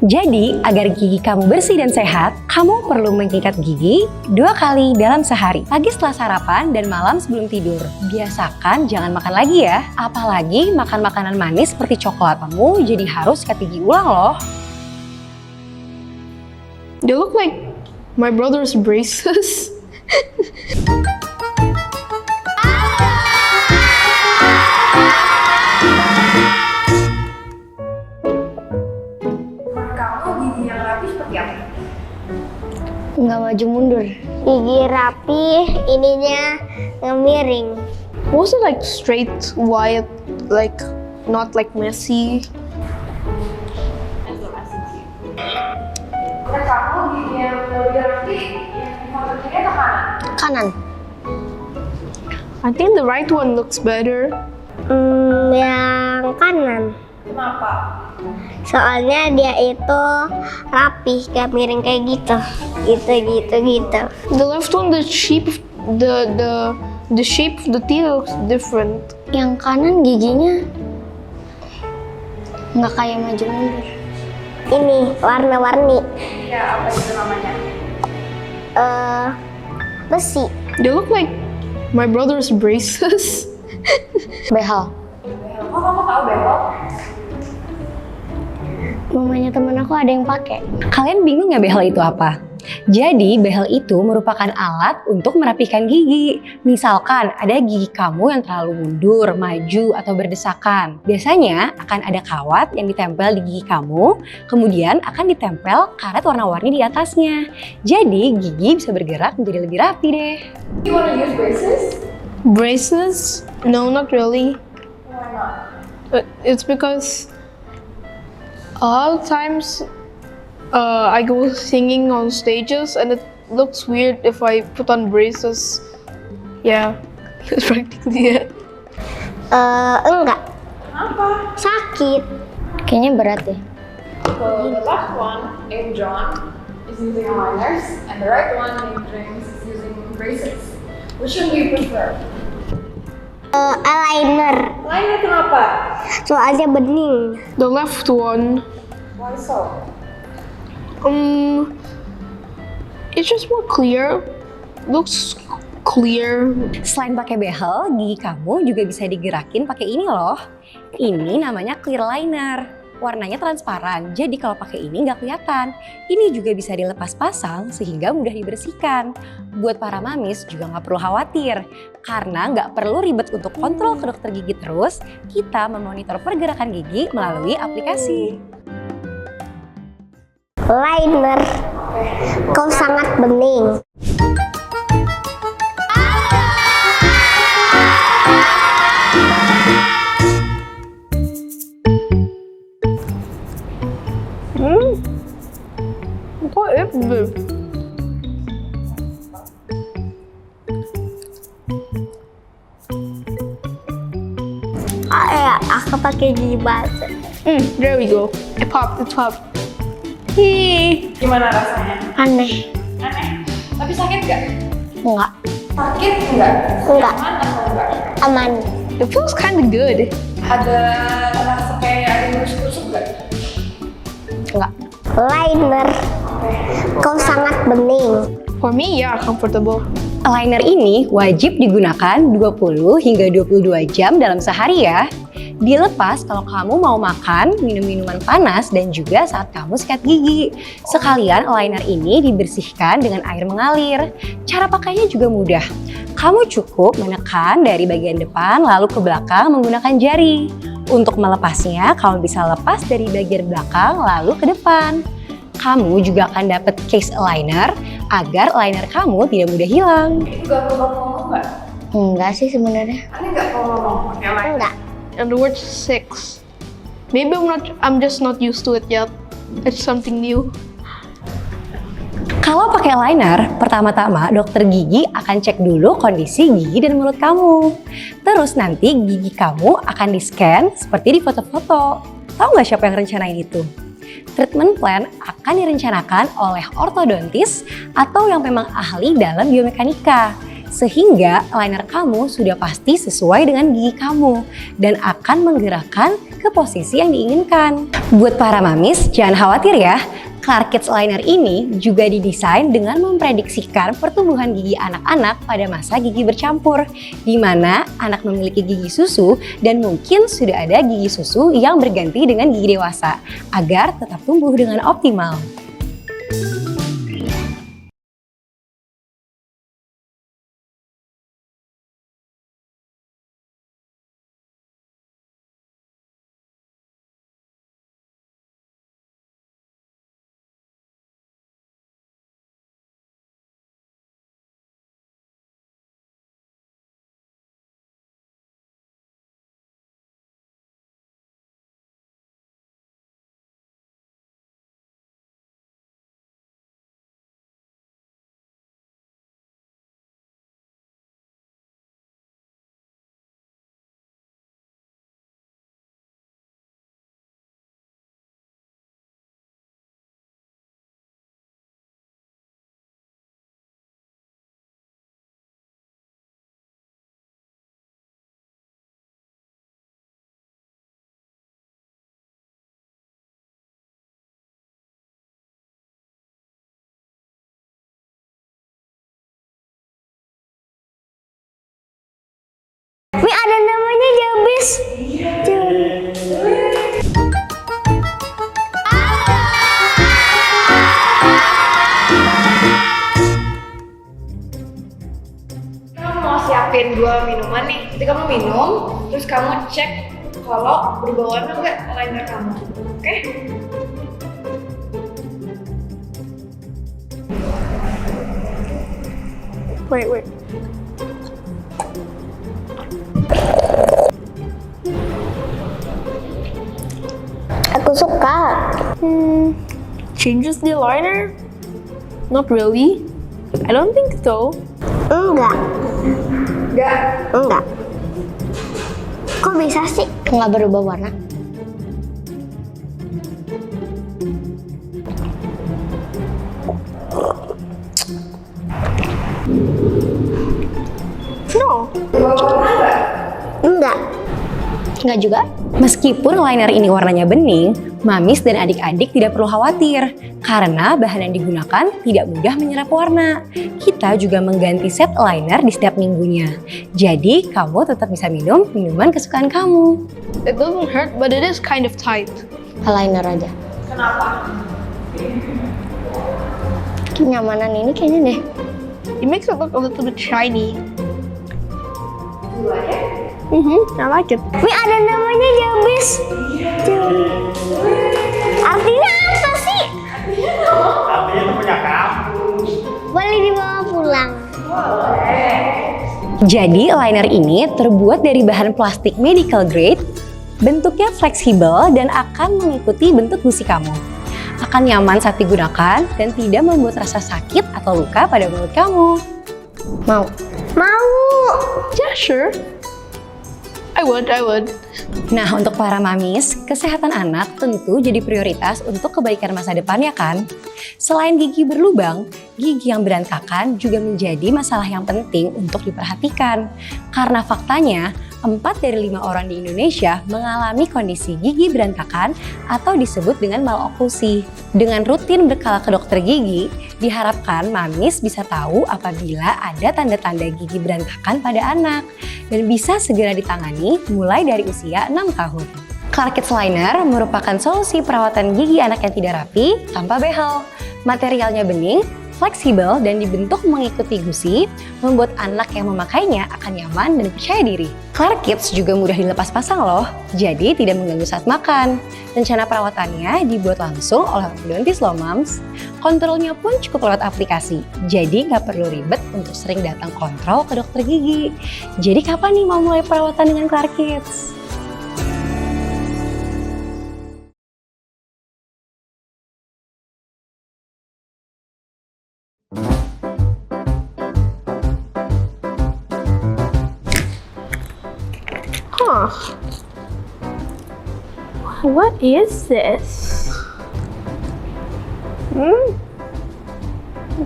Jadi, agar gigi kamu bersih dan sehat, kamu perlu menyikat gigi 2 kali dalam sehari. Pagi setelah sarapan dan malam sebelum tidur. Biasakan jangan makan lagi ya. Apalagi makan makanan manis seperti coklat. Kamu jadi harus sikat gigi ulang loh. They look like my brother's braces. Kamu gigi yang rapi seperti apa? Nggak maju mundur. Gigi rapi, ininya ngemiring. Was it like straight, white, like not like messy? Nah, kamu gigi yang lebih rapi, yang di foto kiri atau kanan? Kanan. I think the right one looks better. Yang kanan. Kenapa? Soalnya dia itu rapi, gak miring kayak gitu. Gitu. The left one, the shape of the teeth looks different. Yang kanan giginya nggak kayak maju mundur. Ini warna-warni. Ya, apa itu namanya? Besi. They look like my brother's braces. Behel. Oh, kamu tahu behel? Mamanya temen aku ada yang pakai. Kalian bingung ya behel itu apa? Jadi behel itu merupakan alat untuk merapikan gigi. Misalkan ada gigi kamu yang terlalu mundur, maju, atau berdesakan. Biasanya akan ada kawat yang ditempel di gigi kamu, kemudian akan ditempel karet warna-warni di atasnya. Jadi gigi bisa bergerak menjadi lebih rapi deh. You wanna use braces? Braces? No, not really. Why not? It's because a lot of times I go singing on stages and it looks weird if I put on braces. Yeah, that's practically it. Enggak. Kenapa? Sakit. Kayaknya berat deh. So the left one, named John, is using aligners, and the right one, named James, is using braces. Which one do you prefer? Eyeliner. Liner kenapa? Soalnya bening. The left one, Why so? it's just more clear. Looks clear. Selain pakai behel, gigi kamu juga bisa digerakin pakai ini loh. Ini namanya clear liner. Warnanya transparan, jadi kalau pakai ini nggak kelihatan. Ini juga bisa dilepas pasang sehingga mudah dibersihkan. Buat para mamis juga nggak perlu khawatir, karena nggak perlu ribet untuk kontrol ke dokter gigi terus. Kita memonitor pergerakan gigi melalui aplikasi. Liner. Kau sangat bening. Aku pakai gigi batu. There we go. It popped. Gimana rasanya? Aneh. Tapi sakit nggak? Enggak. Sakit nggak? Enggak. Aman atau enggak? Aman. It feels kind of good. Ada rasa kayak ada yang nusuk-nusuk nggak? Enggak. Liner. Kau sangat bening. For me, yeah, comfortable. Aligner ini wajib digunakan 20 hingga 22 jam dalam sehari ya. Dilepas kalau kamu mau makan, minum minuman panas, dan juga saat kamu sikat gigi. Sekalian aligner ini dibersihkan dengan air mengalir. Cara pakainya juga mudah. Kamu cukup menekan dari bagian depan lalu ke belakang menggunakan jari. Untuk melepasnya, kamu bisa lepas dari bagian belakang lalu ke depan. Kamu juga akan dapat case aligner agar aligner kamu tidak mudah hilang. Itu gak perlu ngomong nggak? Enggak sih sebenarnya. Aneh nggak kalau ngomong pakai liner? Enggak. And the word 6. Maybe I'm just not used to it yet. It's something new. Kalau pakai liner, pertama-tama dokter gigi akan cek dulu kondisi gigi dan mulut kamu. Terus nanti gigi kamu akan di-scan seperti di foto-foto. Tahu nggak siapa yang rencanain itu? Treatment plan akan direncanakan oleh ortodontis atau yang memang ahli dalam biomekanika. Sehingga liner kamu sudah pasti sesuai dengan gigi kamu dan akan menggerakkan ke posisi yang diinginkan. Buat para mamis, jangan khawatir ya. Clark Kids Liner ini juga didesain dengan memprediksikan pertumbuhan gigi anak-anak pada masa gigi bercampur, di mana anak memiliki gigi susu dan mungkin sudah ada gigi susu yang berganti dengan gigi dewasa, agar tetap tumbuh dengan optimal. Mi ada namanya Jabis. Kamu mau siapin 2 minuman nih. Nanti kamu minum, terus kamu cek kalau berubah warna nggak liner kamu. Oke? Wait. Aku suka. Changes the liner? Not really. I don't think so. Enggak. Enggak. Kok bisa sih nggak berubah warna? No. Enggak. Enggak juga. Meskipun liner ini warnanya bening, mamis dan adik-adik tidak perlu khawatir karena bahan yang digunakan tidak mudah menyerap warna. Kita juga mengganti set liner di setiap minggunya. Jadi kamu tetap bisa minum minuman kesukaan kamu. It doesn't hurt, but it is kind of tight. Liner aja. Kenapa? Kenyamanan ini kayaknya deh. It makes it look a little bit shiny. Dulu aja. I like it. Mi ada namanya Jabis. Artinya apa sih? Artinya itu punya kamu. Boleh dibawa pulang. Jadi liner ini terbuat dari bahan plastik medical grade, bentuknya fleksibel dan akan mengikuti bentuk gusi kamu. Akan nyaman saat digunakan dan tidak membuat rasa sakit atau luka pada mulut kamu. Mau? Yeah, sure. I would. Nah, untuk para mamis, kesehatan anak tentu jadi prioritas untuk kebaikan masa depan ya kan? Selain gigi berlubang, gigi yang berantakan juga menjadi masalah yang penting untuk diperhatikan. Karena faktanya, 4 dari 5 orang di Indonesia mengalami kondisi gigi berantakan atau disebut dengan maloklusi. Dengan rutin berkala ke dokter gigi, diharapkan mamis bisa tahu apabila ada tanda-tanda gigi berantakan pada anak dan bisa segera ditangani mulai dari usia 6 tahun. Clark Kids Liner merupakan solusi perawatan gigi anak yang tidak rapi tanpa behel. Materialnya bening, fleksibel, dan dibentuk mengikuti gusi, membuat anak yang memakainya akan nyaman dan percaya diri. Clark Kids juga mudah dilepas pasang loh, jadi tidak mengganggu saat makan. Rencana perawatannya dibuat langsung oleh ortodontis loh Mams. Kontrolnya pun cukup lewat aplikasi, jadi nggak perlu ribet untuk sering datang kontrol ke dokter gigi. Jadi kapan nih mau mulai perawatan dengan Clark Kids? What is this?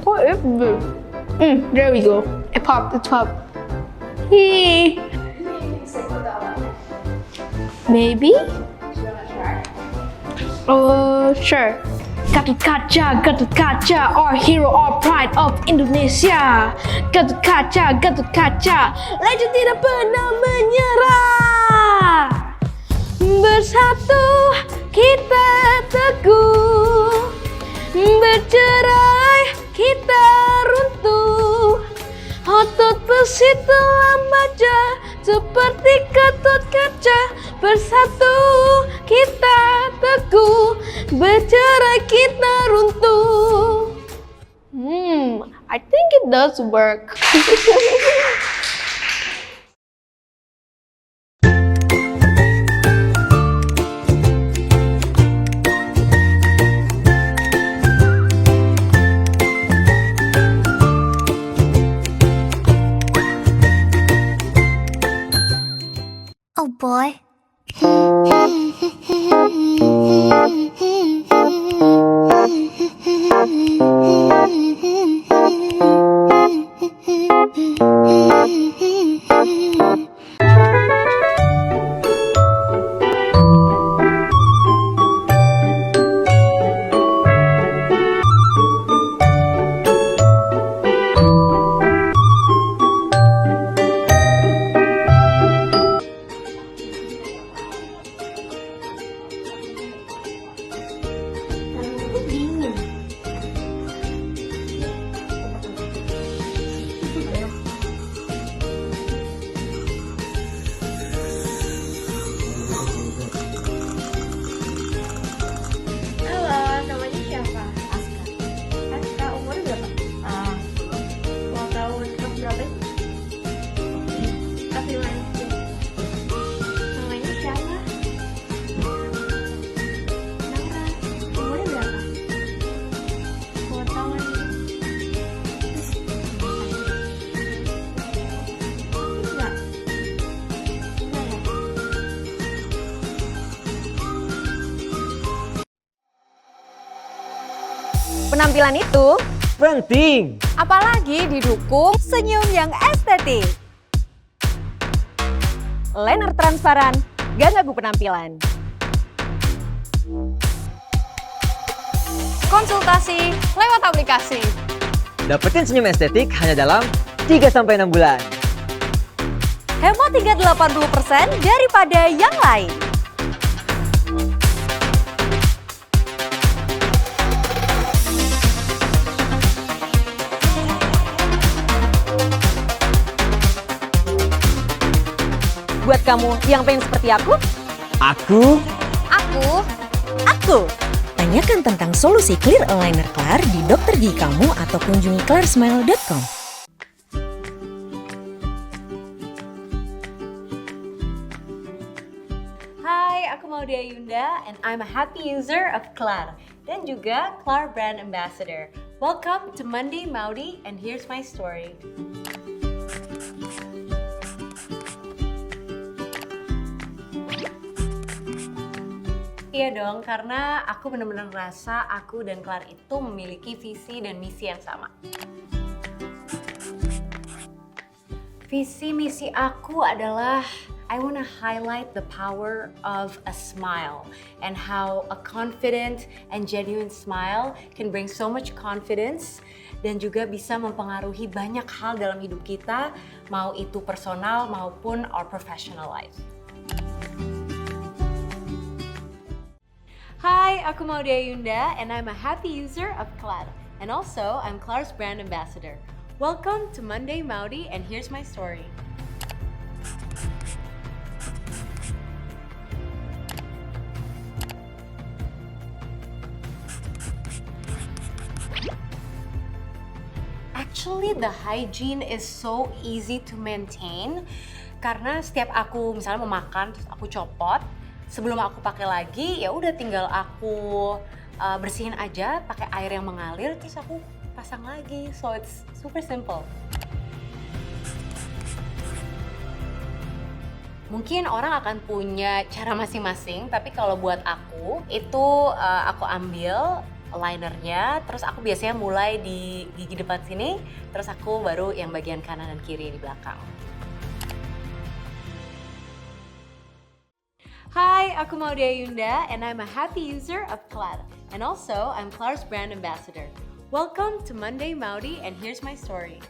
What is this? There we go. It popped. Hey. Maybe? Sure. Gatot Kaca, our hero, our pride of Indonesia. Gatot Kaca, legend tidak pernah menyerah. Bersatu kita teguh, bercerai kita runtuh. Otot besi telah baja seperti Gatot Kaca. Bersatu kita teguh, bercerai kita runtuh. I think it does work. Oh boy. Penampilan itu penting, apalagi didukung senyum yang estetik. Liner transparan, gak ganggu penampilan. Konsultasi lewat aplikasi. Dapetin senyum estetik hanya dalam 3-6 bulan. Hemat hingga 80% daripada yang lain. Buat kamu yang pengen seperti aku. Tanyakan tentang solusi clear aligner Klar di dokter gigi kamu atau kunjungi klarsmile.com. Hai, aku Maudia Yunda and I'm a happy user of Klar dan juga Klar Brand Ambassador. Welcome to Monday Maudi and here's my story. Iya dong, karena aku benar-benar ngerasa aku dan Clar itu memiliki visi dan misi yang sama. Visi misi aku adalah I want to highlight the power of a smile and how a confident and genuine smile can bring so much confidence dan juga bisa mempengaruhi banyak hal dalam hidup kita, mau itu personal maupun our professional life. Hi, aku Maudia Yunda and I'm a happy user of Clar. And also, I'm Clar's brand ambassador. Welcome to Monday Maudi and here's my story. Actually, the hygiene is so easy to maintain karena setiap aku misalnya mau makan terus aku copot, sebelum aku pakai lagi ya udah tinggal aku bersihin aja pakai air yang mengalir terus aku pasang lagi. So it's super simple. Mungkin orang akan punya cara masing-masing, tapi kalau buat aku itu aku ambil linernya, terus aku biasanya mulai di gigi depan sini, terus aku baru yang bagian kanan dan kiri di belakang. Hi, aku Maudia Yunda and I'm a happy user of Clar. And also, I'm Clar's brand ambassador. Welcome to Monday Maudi and here's my story.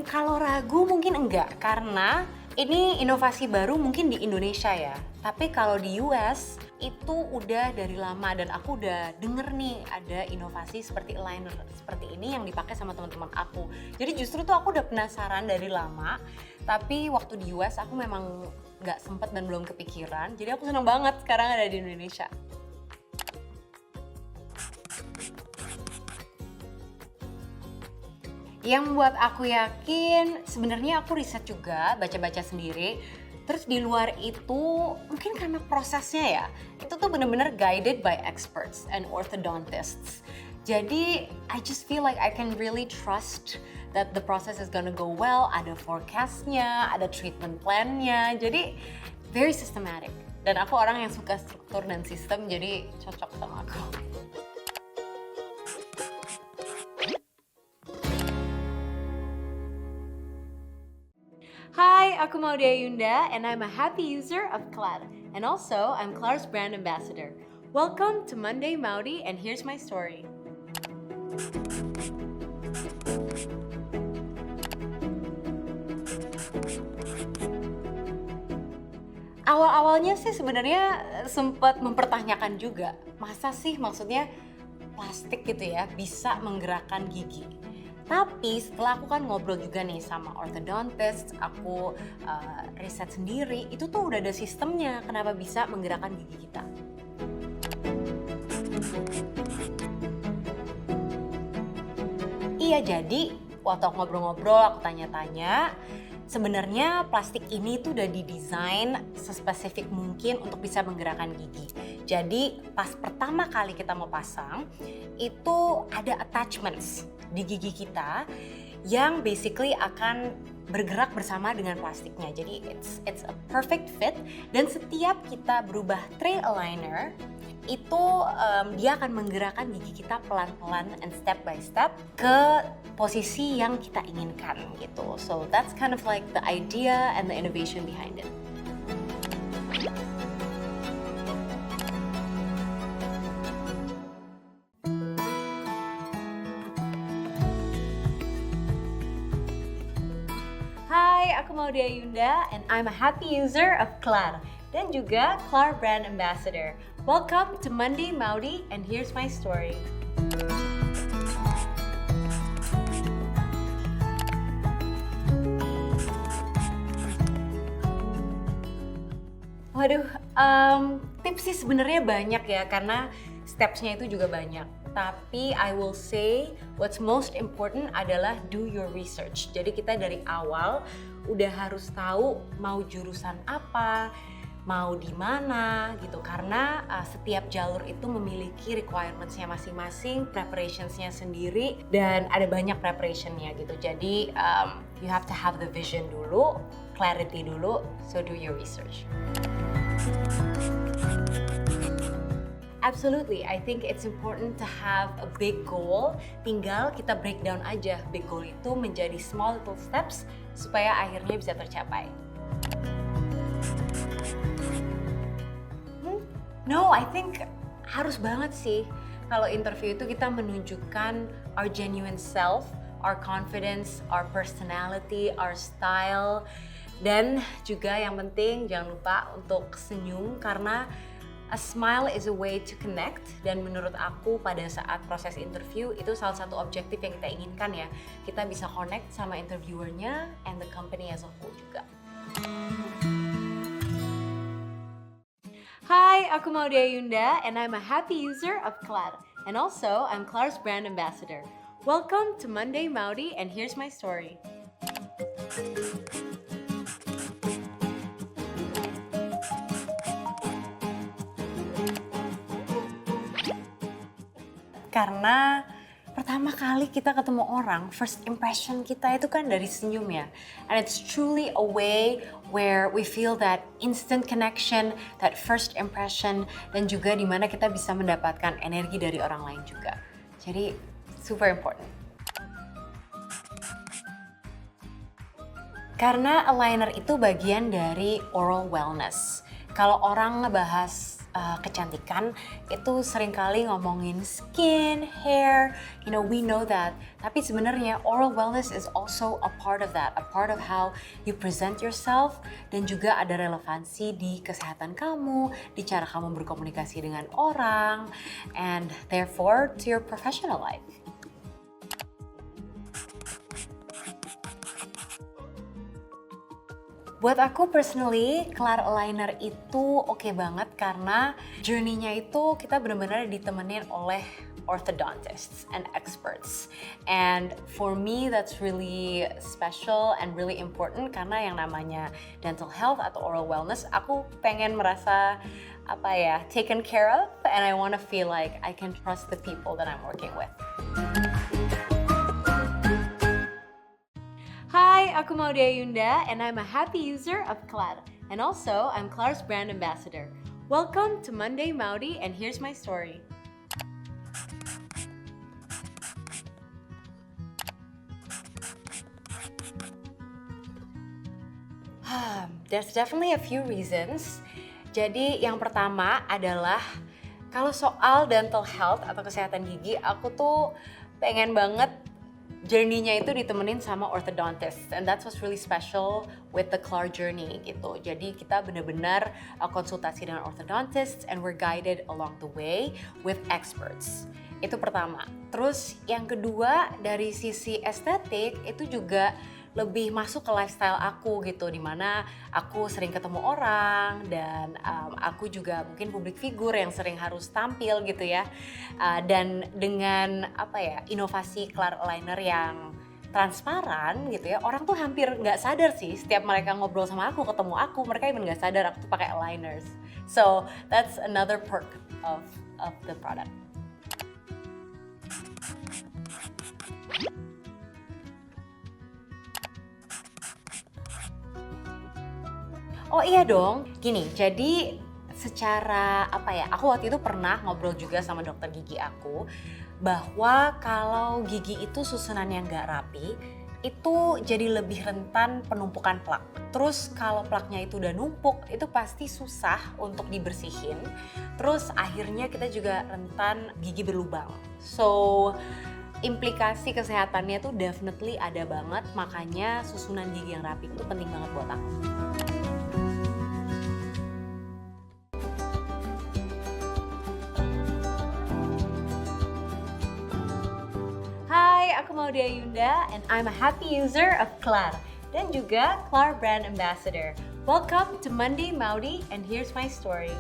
Kalau ragu mungkin enggak, karena ini inovasi baru mungkin di Indonesia ya. Tapi kalau di US itu udah dari lama dan aku udah denger nih ada inovasi seperti liner seperti ini yang dipakai sama teman-teman aku. Jadi justru tuh aku udah penasaran dari lama, tapi waktu di US aku memang nggak sempet dan belum kepikiran. Jadi aku seneng banget sekarang ada di Indonesia. Yang membuat aku yakin, sebenarnya aku riset juga, baca-baca sendiri. Terus di luar itu, mungkin karena prosesnya ya, itu tuh bener-bener guided by experts and orthodontists. Jadi, I just feel like I can really trust that the process is gonna go well. Ada forecastnya, ada treatment plan-nya, jadi very systematic. Dan aku orang yang suka struktur dan sistem, jadi cocok sama aku. Hi, aku Maudia Yunda and I'm a happy user of Clar. And also, I'm Clar's brand ambassador. Welcome to Monday Maudi and here's my story. Awal-awalnya sih sebenarnya sempat mempertanyakan juga, masa sih maksudnya plastik gitu ya bisa menggerakkan gigi. Tapi setelah aku kan ngobrol juga nih sama orthodontist, aku riset sendiri, itu tuh udah ada sistemnya kenapa bisa menggerakkan gigi kita. Iya, jadi waktu aku ngobrol-ngobrol, aku tanya-tanya, sebenarnya plastik ini tuh udah didesain sespesifik mungkin untuk bisa menggerakkan gigi. Jadi pas pertama kali kita mau pasang, itu ada attachments di gigi kita yang basically akan bergerak bersama dengan plastiknya. Jadi it's a perfect fit dan setiap kita berubah tray aligner itu dia akan menggerakkan gigi kita pelan-pelan and step by step ke posisi yang kita inginkan gitu. So that's kind of like the idea and the innovation behind it. Hai, aku Maudia Yunda and I'm a happy user of Clar dan juga Clar brand ambassador. Welcome to Monday Maudi and here's my story. Waduh, tips sih sebenarnya banyak ya karena steps-nya itu juga banyak. Tapi I will say what's most important adalah do your research. Jadi kita dari awal udah harus tahu mau jurusan apa, mau di mana gitu, karena setiap jalur itu memiliki requirements-nya masing-masing, preparations-nya sendiri, dan ada banyak preparation-nya gitu. Jadi you have to have the vision dulu, clarity dulu, so do your research. Absolutely, I think it's important to have a big goal. Tinggal kita breakdown aja big goal itu menjadi small little steps supaya akhirnya bisa tercapai. No, I think harus banget sih. Kalau interview itu kita menunjukkan our genuine self, our confidence, our personality, our style. Dan juga yang penting jangan lupa untuk senyum, karena a smile is a way to connect. Dan menurut aku pada saat proses interview itu salah satu objektif yang kita inginkan ya. Kita bisa connect sama interviewernya and the company as a whole juga. Hi, aku Maudia Yunda and I'm a happy user of Clar. And also, I'm Clar's brand ambassador. Welcome to Monday Maudi and here's my story. Karena pertama kali kita ketemu orang, first impression kita itu kan dari senyum ya. And it's truly a way where we feel that instant connection, that first impression, dan juga dimana kita bisa mendapatkan energi dari orang lain juga. Jadi super important. Karena aligner itu bagian dari oral wellness. Kalau orang ngebahas kecantikan itu seringkali ngomongin skin, hair, we know that. Tapi sebenarnya oral wellness is also a part of that, a part of how you present yourself, dan juga ada relevansi di kesehatan kamu, di cara kamu berkomunikasi dengan orang, and therefore to your professional life. Buat aku personally, Clar Aligner itu oke banget karena journey-nya itu kita benar-benar ditemenin oleh orthodontists and experts. And for me that's really special and really important karena yang namanya dental health atau oral wellness, aku pengen merasa taken care of, and I want to feel like I can trust the people that I'm working with. Hi, aku Maudia Yunda and I'm a happy user of Clar. And also, I'm Clar's brand ambassador. Welcome to Monday Maudi and here's my story. There's definitely a few reasons. Jadi yang pertama adalah kalau soal dental health atau kesehatan gigi, aku tuh pengen banget journey-nya itu ditemenin sama orthodontist, and that's what's really special with the Clar journey gitu. Jadi kita benar-benar konsultasi dengan orthodontist and we're guided along the way with experts. Itu pertama. Terus yang kedua dari sisi estetik itu juga lebih masuk ke lifestyle aku gitu, dimana aku sering ketemu orang dan aku juga mungkin public figure yang sering harus tampil gitu ya, dan dengan inovasi Clar Aligner yang transparan gitu ya, orang tuh hampir nggak sadar sih setiap mereka ngobrol sama aku, ketemu aku, mereka even nggak sadar aku tuh pakai aligners. So that's another perk of the product. Oh iya dong, gini, jadi secara aku waktu itu pernah ngobrol juga sama dokter gigi aku bahwa kalau gigi itu susunannya nggak rapi, itu jadi lebih rentan penumpukan plak. Terus kalau plaknya itu udah numpuk, itu pasti susah untuk dibersihin. Terus akhirnya kita juga rentan gigi berlubang. So implikasi kesehatannya tuh definitely ada banget, makanya susunan gigi yang rapi itu penting banget buat aku. Hai, aku Maudia Yunda and I'm a happy user of Clar dan juga Clar brand ambassador. Welcome to Monday Maudi and here's my story.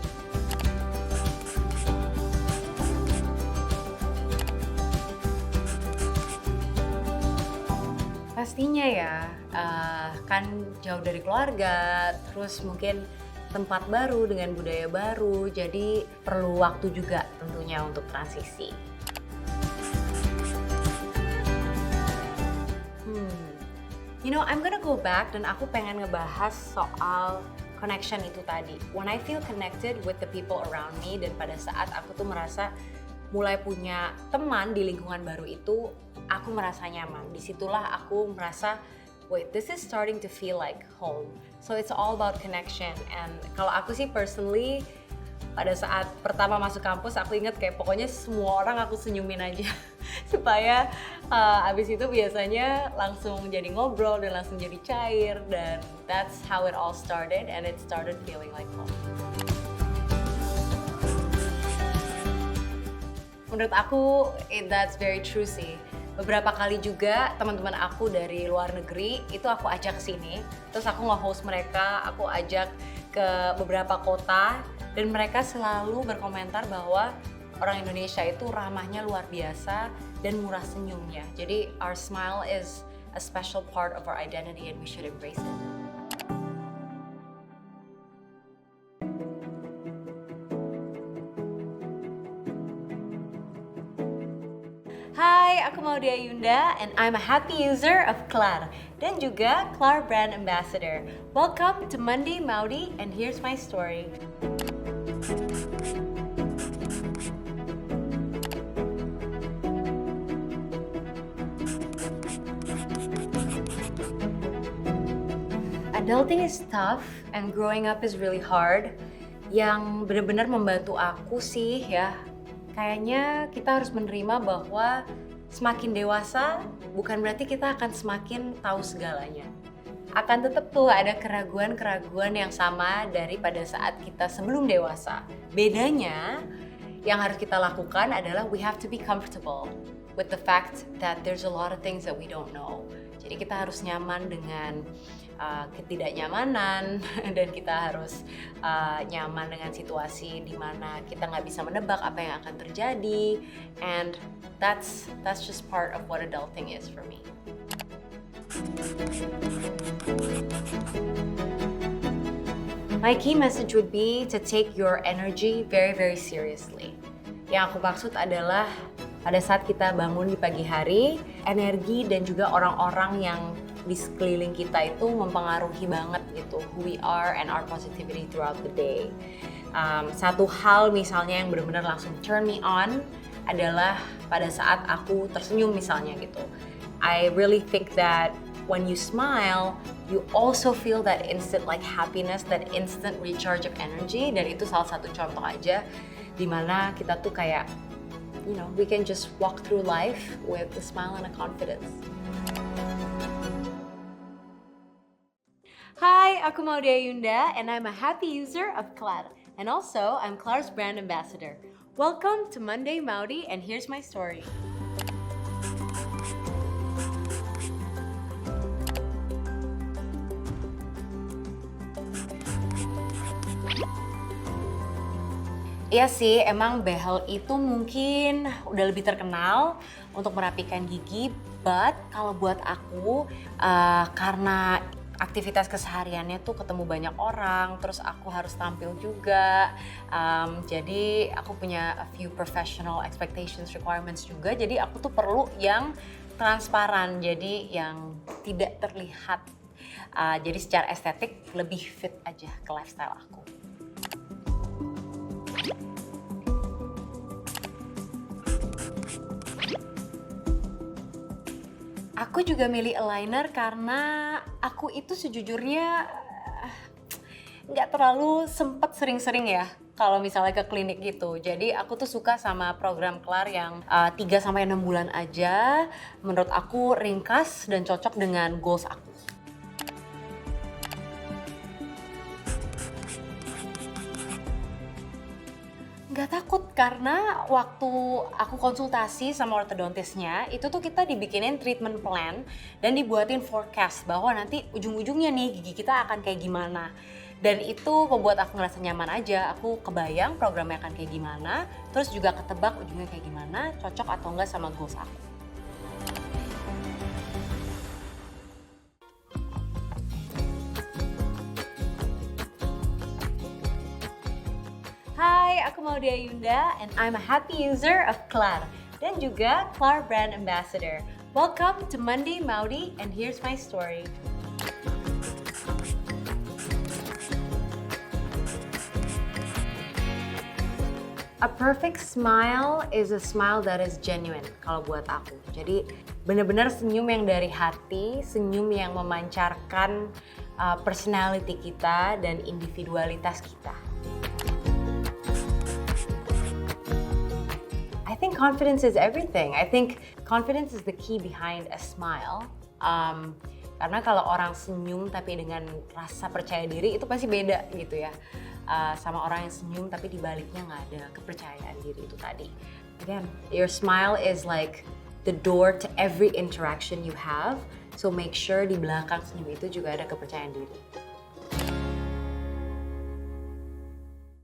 Pastinya ya, kan jauh dari keluarga, terus mungkin tempat baru dengan budaya baru, jadi perlu waktu juga tentunya untuk transisi. You know, I'm gonna go back dan aku pengen ngebahas soal connection itu tadi. When I feel connected with the people around me, dan pada saat aku tuh merasa mulai punya teman di lingkungan baru itu, aku merasa nyaman. Disitulah aku merasa, wait, this is starting to feel like home. So it's all about connection. And kalau aku sih personally, pada saat pertama masuk kampus, aku inget kayak pokoknya semua orang aku senyumin aja. Supaya abis itu biasanya langsung jadi ngobrol dan langsung jadi cair. Dan that's how it all started, and it started feeling like home. Menurut aku, that's very true sih. Beberapa kali juga teman-teman aku dari luar negeri itu aku ajak ke sini, terus aku nge-host mereka, aku ajak ke beberapa kota, dan mereka selalu berkomentar bahwa orang Indonesia itu ramahnya luar biasa dan murah senyumnya. Jadi our smile is a special part of our identity and we should embrace it. Hai, aku Maudia Yunda and I'm a happy user of Klar dan juga Klar Brand Ambassador. Welcome to Monday Maudi and here's my story. Adulting is tough and growing up is really hard. Yang benar-benar membantu aku sih ya, kayaknya kita harus menerima bahwa semakin dewasa bukan berarti kita akan semakin tahu segalanya. Akan tetap tuh ada keraguan-keraguan yang sama daripada saat kita sebelum dewasa. Bedanya yang harus kita lakukan adalah we have to be comfortable with the fact that there's a lot of things that we don't know. Jadi kita harus nyaman dengan ketidaknyamanan dan kita harus nyaman dengan situasi di mana kita nggak bisa menebak apa yang akan terjadi, and that's just part of what adulting is for me. My key message would be to take your energy very, very seriously. Yang aku maksud adalah pada saat kita bangun di pagi hari, energi dan juga orang-orang yang di sekeliling kita itu mempengaruhi banget gitu who we are and our positivity throughout the day. Satu hal misalnya yang benar-benar langsung turn me on adalah pada saat aku tersenyum misalnya gitu. I really think that when you smile, you also feel that instant like happiness, that instant recharge of energy, dan itu salah satu contoh aja dimana kita tuh kayak, you know, we can just walk through life with a smile and a confidence. Hi, aku Maudia Yunda and I'm a happy user of Klar. And also, I'm Klar's brand ambassador. Welcome to Monday Maudi and here's my story. Iya sih, emang behel itu mungkin udah lebih terkenal untuk merapikan gigi, but kalau buat aku karena aktivitas kesehariannya tuh ketemu banyak orang, terus aku harus tampil juga, jadi aku punya a few professional expectations, requirements juga, jadi aku tuh perlu yang transparan, jadi yang tidak terlihat, jadi secara estetik lebih fit aja ke lifestyle aku. Aku juga milih aligner karena aku itu sejujurnya nggak terlalu sempet sering-sering ya kalau misalnya ke klinik gitu. Jadi aku tuh suka sama program Klar yang 3-6 bulan aja. Menurut aku ringkas dan cocok dengan goals aku. Nggak takut karena waktu aku konsultasi sama ortodontisnya itu tuh kita dibikinin treatment plan dan dibuatin forecast bahwa nanti ujung-ujungnya nih gigi kita akan kayak gimana. Dan itu membuat aku ngerasa nyaman aja, aku kebayang programnya akan kayak gimana, terus juga ketebak ujungnya kayak gimana, cocok atau enggak sama goals aku. aku Maudia Yunda and I'm a happy user of Klar dan juga Klar Brand Ambassador. Welcome to Monday Maudi and here's my story. A perfect smile is a smile that is genuine kalau buat aku. Jadi benar-benar senyum yang dari hati, senyum yang memancarkan personality kita dan individualitas kita. I think confidence is everything. I think confidence is the key behind a smile. Karena kalau orang senyum tapi dengan rasa percaya diri itu pasti beda gitu ya. Sama orang yang senyum tapi di baliknya nggak ada kepercayaan diri itu tadi. Again, your smile is like the door to every interaction you have. So make sure di belakang senyum itu juga ada kepercayaan diri.